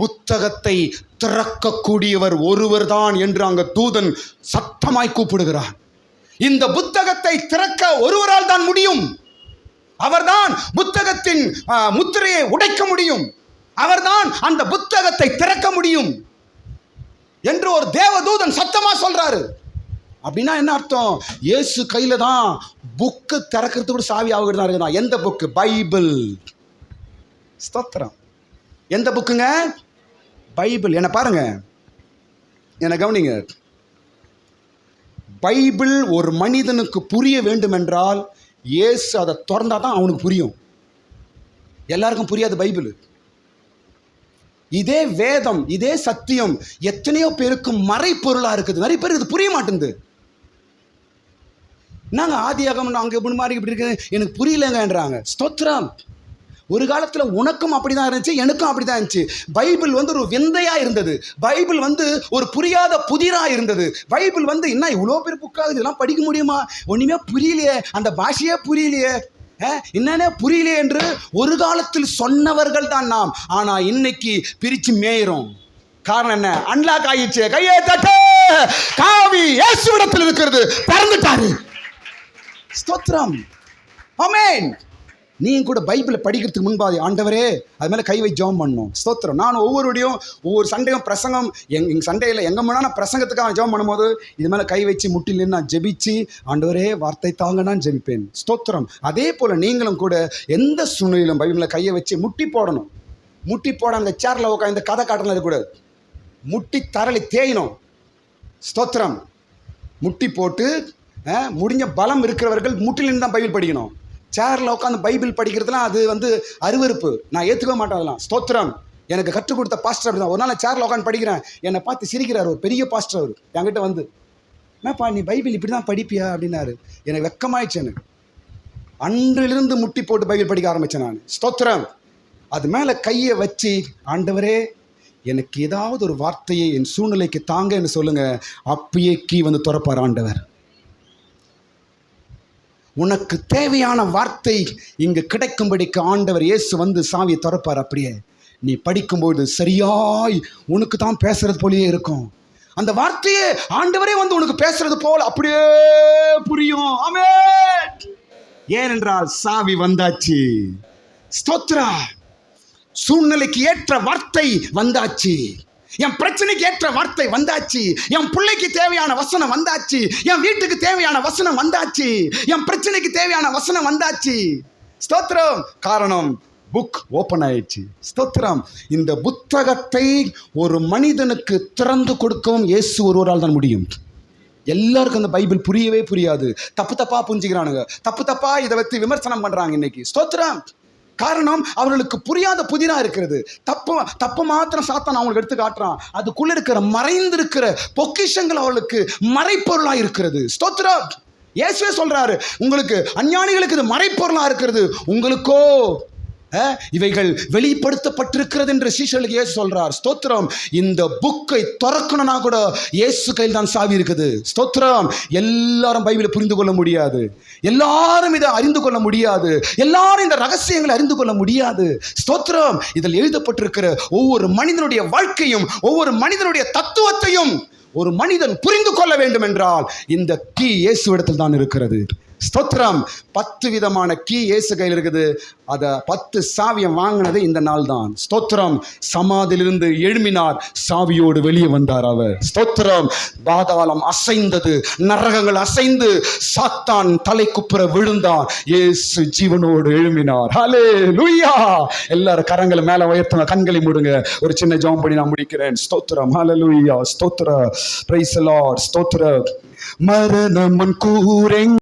புத்தகத்தை திறக்கக்கூடியவர் ஒருவர் தான் என்று அங்க தூதன் சத்தமாய் கூப்பிடுகிறார். இந்த புத்தகத்தை திறக்க ஒருவரால் தான் முடியும். அவர்தான் புத்தகத்தின் முத்திரையை உடைக்க முடியும். அவர்தான் அந்த புத்தகத்தை திறக்க முடியும் என்று ஒரு தேவதூதன் சத்தமா சொல்றாரு. அப்படின்னா என்ன அர்த்தம்? இயேசு கையில தான் புக்கு திறக்கிறது கூட சாவி ஆகுறதா இருக்குதா. எந்த புக்கு? பைபிள். ஸ்தோத்திரம். எந்த புக்குங்க? பைபிள். என்ன பாருங்க, என்ன கவனிங்க. பைபிள் ஒரு மனிதனுக்கு புரிய வேண்டும் என்றால் இயேசு அதை திறந்தா தான் அவனுக்கு புரியும். எல்லாருக்கும் புரியாது பைபிள். இதே வேதம், இதே சத்தியம் எத்தனையோ பேருக்கு மறைப்பொருளா இருக்குது. நிறைய பேருக்கு இது புரிய மாட்டேங்குது. நாங்கள் ஆதியாகமம் அங்கே இப்படி மாதிரி இப்படி இருக்குது, எனக்கு புரியலங்கன்றாங்க. ஸ்தோத்திரம். ஒரு காலத்தில் உனக்கும் அப்படிதான் இருந்துச்சு, எனக்கும் அப்படிதான் இருந்துச்சு. பைபிள் வந்து ஒரு விந்தையாக இருந்தது. பைபிள் வந்து ஒரு புரியாத புதிராக இருந்தது. பைபிள் வந்து என்ன இவ்வளோ பேர் புக்காகுது, இதெல்லாம் படிக்க முடியுமா, ஒன்றுமே புரியலையே, அந்த பாஷையே புரியலையே, என்னன்னே புரியலையே என்று ஒரு காலத்தில் சொன்னவர்கள் தான் நாம். ஆனால் இன்னைக்கு பிரித்து மேயிறோம். காரணம் என்ன? அன்லாக் ஆயிடுச்சு. கையை தட்ட. காவி இயேசுவிடத்தில் இருக்கிறது, திறந்துட்டாரு. ஸ்தோத்திரம். ஆமென். நீங்கள் கூட பைபிளை படிக்கிறதுக்கு முன்பாக ஆண்டவரே அது மேலே கை வை ஜெபம் பண்ணணும். ஸ்தோத்திரம். நான் ஒவ்வொரு சண்டையும் பிரசங்கம் எங்கள் சண்டையில் எங்கே முன்னா பிரசங்கத்துக்காக ஜெபம் பண்ணும்போது இது மேலே கை வச்சு முட்டில் நான் ஜெபிச்சு ஆண்டவரே வார்த்தை தாங்க நான் ஜெபிப்பேன். ஸ்தோத்திரம். அதே போல் நீங்களும் கூட எந்த சூழ்நிலையிலும் பைபிளில் கையை வச்சு முட்டி போடணும். முட்டி போட அந்த சேரில் உட்காந்து கதை காட்டணும் இருக்கக்கூடாது. முட்டி தரளி தேயணும். ஸ்தோத்திரம். முட்டி போட்டு முடிஞ்ச பலம் இருக்கிறவர்கள் முட்டிலிருந்து தான் பைபிள் படிக்கணும். சேரில் உட்காந்து பைபிள் படிக்கிறதுலாம் அது வந்து அருவருப்பு. நான் ஏற்றுக்கவே மாட்டேன் அதெல்லாம். ஸ்தோத்திரம். எனக்கு கற்றுக் கொடுத்த பாஸ்டர் அப்படி தான். ஒரு நாள் சேரில் உட்காந்து படிக்கிறேன், என்னை பார்த்து சிரிக்கிறார். ஒரு பெரிய பாஸ்டர் அவர் என்கிட்ட வந்து, என்னப்பா நீ பைபிள் இப்படி தான் படிப்பியா அப்படின்னாரு. எனக்கு வெக்கமாயிடுச்சு. எனக்கு அன்றிலிருந்து முட்டி போட்டு பைபிள் படிக்க ஆரம்பித்தேன் நான். ஸ்தோத்திரம். அது மேலே கையை வச்சு ஆண்டவரே எனக்கு ஏதாவது ஒரு வார்த்தையை என் சூழ்நிலைக்கு தாங்கன்னு சொல்லுங்க. அப்பயே கீ வந்து திறப்பார் ஆண்டவர். உனக்கு தேவையான வார்த்தை இங்கு கிடைக்கும்படிக்கு ஆண்டவர் இயேசு வந்து சாவியை திறப்பார். அப்படியே நீ படிக்கும்போது சரியாய் உனக்கு தான் பேசுறது போலயே இருக்கும். அந்த வார்த்தையே ஆண்டவரே வந்து உனக்கு பேசுறது போல அப்படியே புரியும். ஆமென். ஏனென்றால் சாவி வந்தாச்சு. ஸ்தோத்திரா. சூழ்நிலைக்கு ஏற்ற வார்த்தை வந்தாச்சு. என் பிரச்சனைக்கு ஏற்ற வார்த்தை வந்தாச்சு. என் பிள்ளைக்கு தேவையான வசனம் வந்தாச்சு. என் வீட்டுக்கு தேவையான வசனம் வந்தாச்சு. என் பிரச்சனைக்கு தேவையான வசனம் வந்தாச்சு. ஸ்தோத்திரம். காரணம் புக் ஓப்பன் ஆயிடுச்சு. ஸ்தோத்திரம். இந்த புத்தகத்தை ஒரு மனிதனுக்கு திறந்து கொடுக்கவும் இயேசு ஒருவரால் தான் முடியும். எல்லாருக்கும் அந்த பைபிள் புரியவே புரியாது. தப்பு தப்பா புரிஞ்சுக்கிறானுங்க, தப்பு தப்பா இதை வச்சு விமர்சனம் பண்றாங்க இன்னைக்கு. ஸ்தோத்திரம். காரணம், அவர்களுக்கு புரியாத புதிரா இருக்கிறது. தப்பு மாத்திரம் சாத்தான் அவங்களுக்கு எடுத்து காட்டுறான். அதுக்குள்ள இருக்கிற மறைந்திருக்கிற பொக்கிஷங்கள் அவளுக்கு மறைப்பொருளா இருக்கிறது. ஸ்தோத்திரம். இயேசுவே சொல்றாரு, உங்களுக்கு அஞ்ஞானிகளுக்கு இது மறைப்பொருளா இருக்கிறது, உங்களுக்கோ இவைகள் வெளிப்படுத்தப்பட்டிருக்கிறது என்று சீஷர்களுக்கு இயேசு சொல்றார். ஸ்தோத்திரம். இந்த புக்கை திறக்கணும்னா கூட இயேசு கையில் தான் சாவி இருக்குது. ஸ்தோத்திரம். எல்லாரும் பைபிளை புரிந்து கொள்ள முடியாது, எல்லாரும் இதை அறிந்து கொள்ள முடியாது, எல்லாரும் இந்த ரகசியங்களை அறிந்து கொள்ள முடியாது. ஸ்தோத்திரம். இதில் எழுதப்பட்டிருக்கிற ஒவ்வொரு மனிதனுடைய வாழ்க்கையும், ஒவ்வொரு மனிதனுடைய தத்துவத்தையும் ஒரு மனிதன் புரிந்து கொள்ள வேண்டும் என்றால் இந்த கீ இயேசுவிடத்தில் தான் இருக்கிறது. ஸ்தோத்திரம். 10 விதமான கீ இயேசு கையில் இருக்குது. அதை 10 சாவியை வாங்கினது இந்த நாள் தான். ஸ்தோத்திரம். சமாதியிலிருந்து எழும்பினார், சாவியோடு வெளியே வந்தார் அவர். ஸ்தோத்திரம். பாதாளம் அசைந்தது, நரகங்கள் அசைந்து சாத்தான் தலை குப்புற விழுந்தான். இயேசு ஜீவனோடு எழும்பினார். ஹல்லேலூயா. எல்லாரும் கரங்களை மேல உயர்த்துங்க, கண்களை மூடுங்க. ஒரு சின்ன ஜெபம் பண்ணி நான் முடிக்கிறேன். ஸ்தோத்திரம். ஹல்லேலூயா. ஸ்தோத்திரம். Praise the Lord. ஸ்தோத்திரம். மரணம் கூரெங்க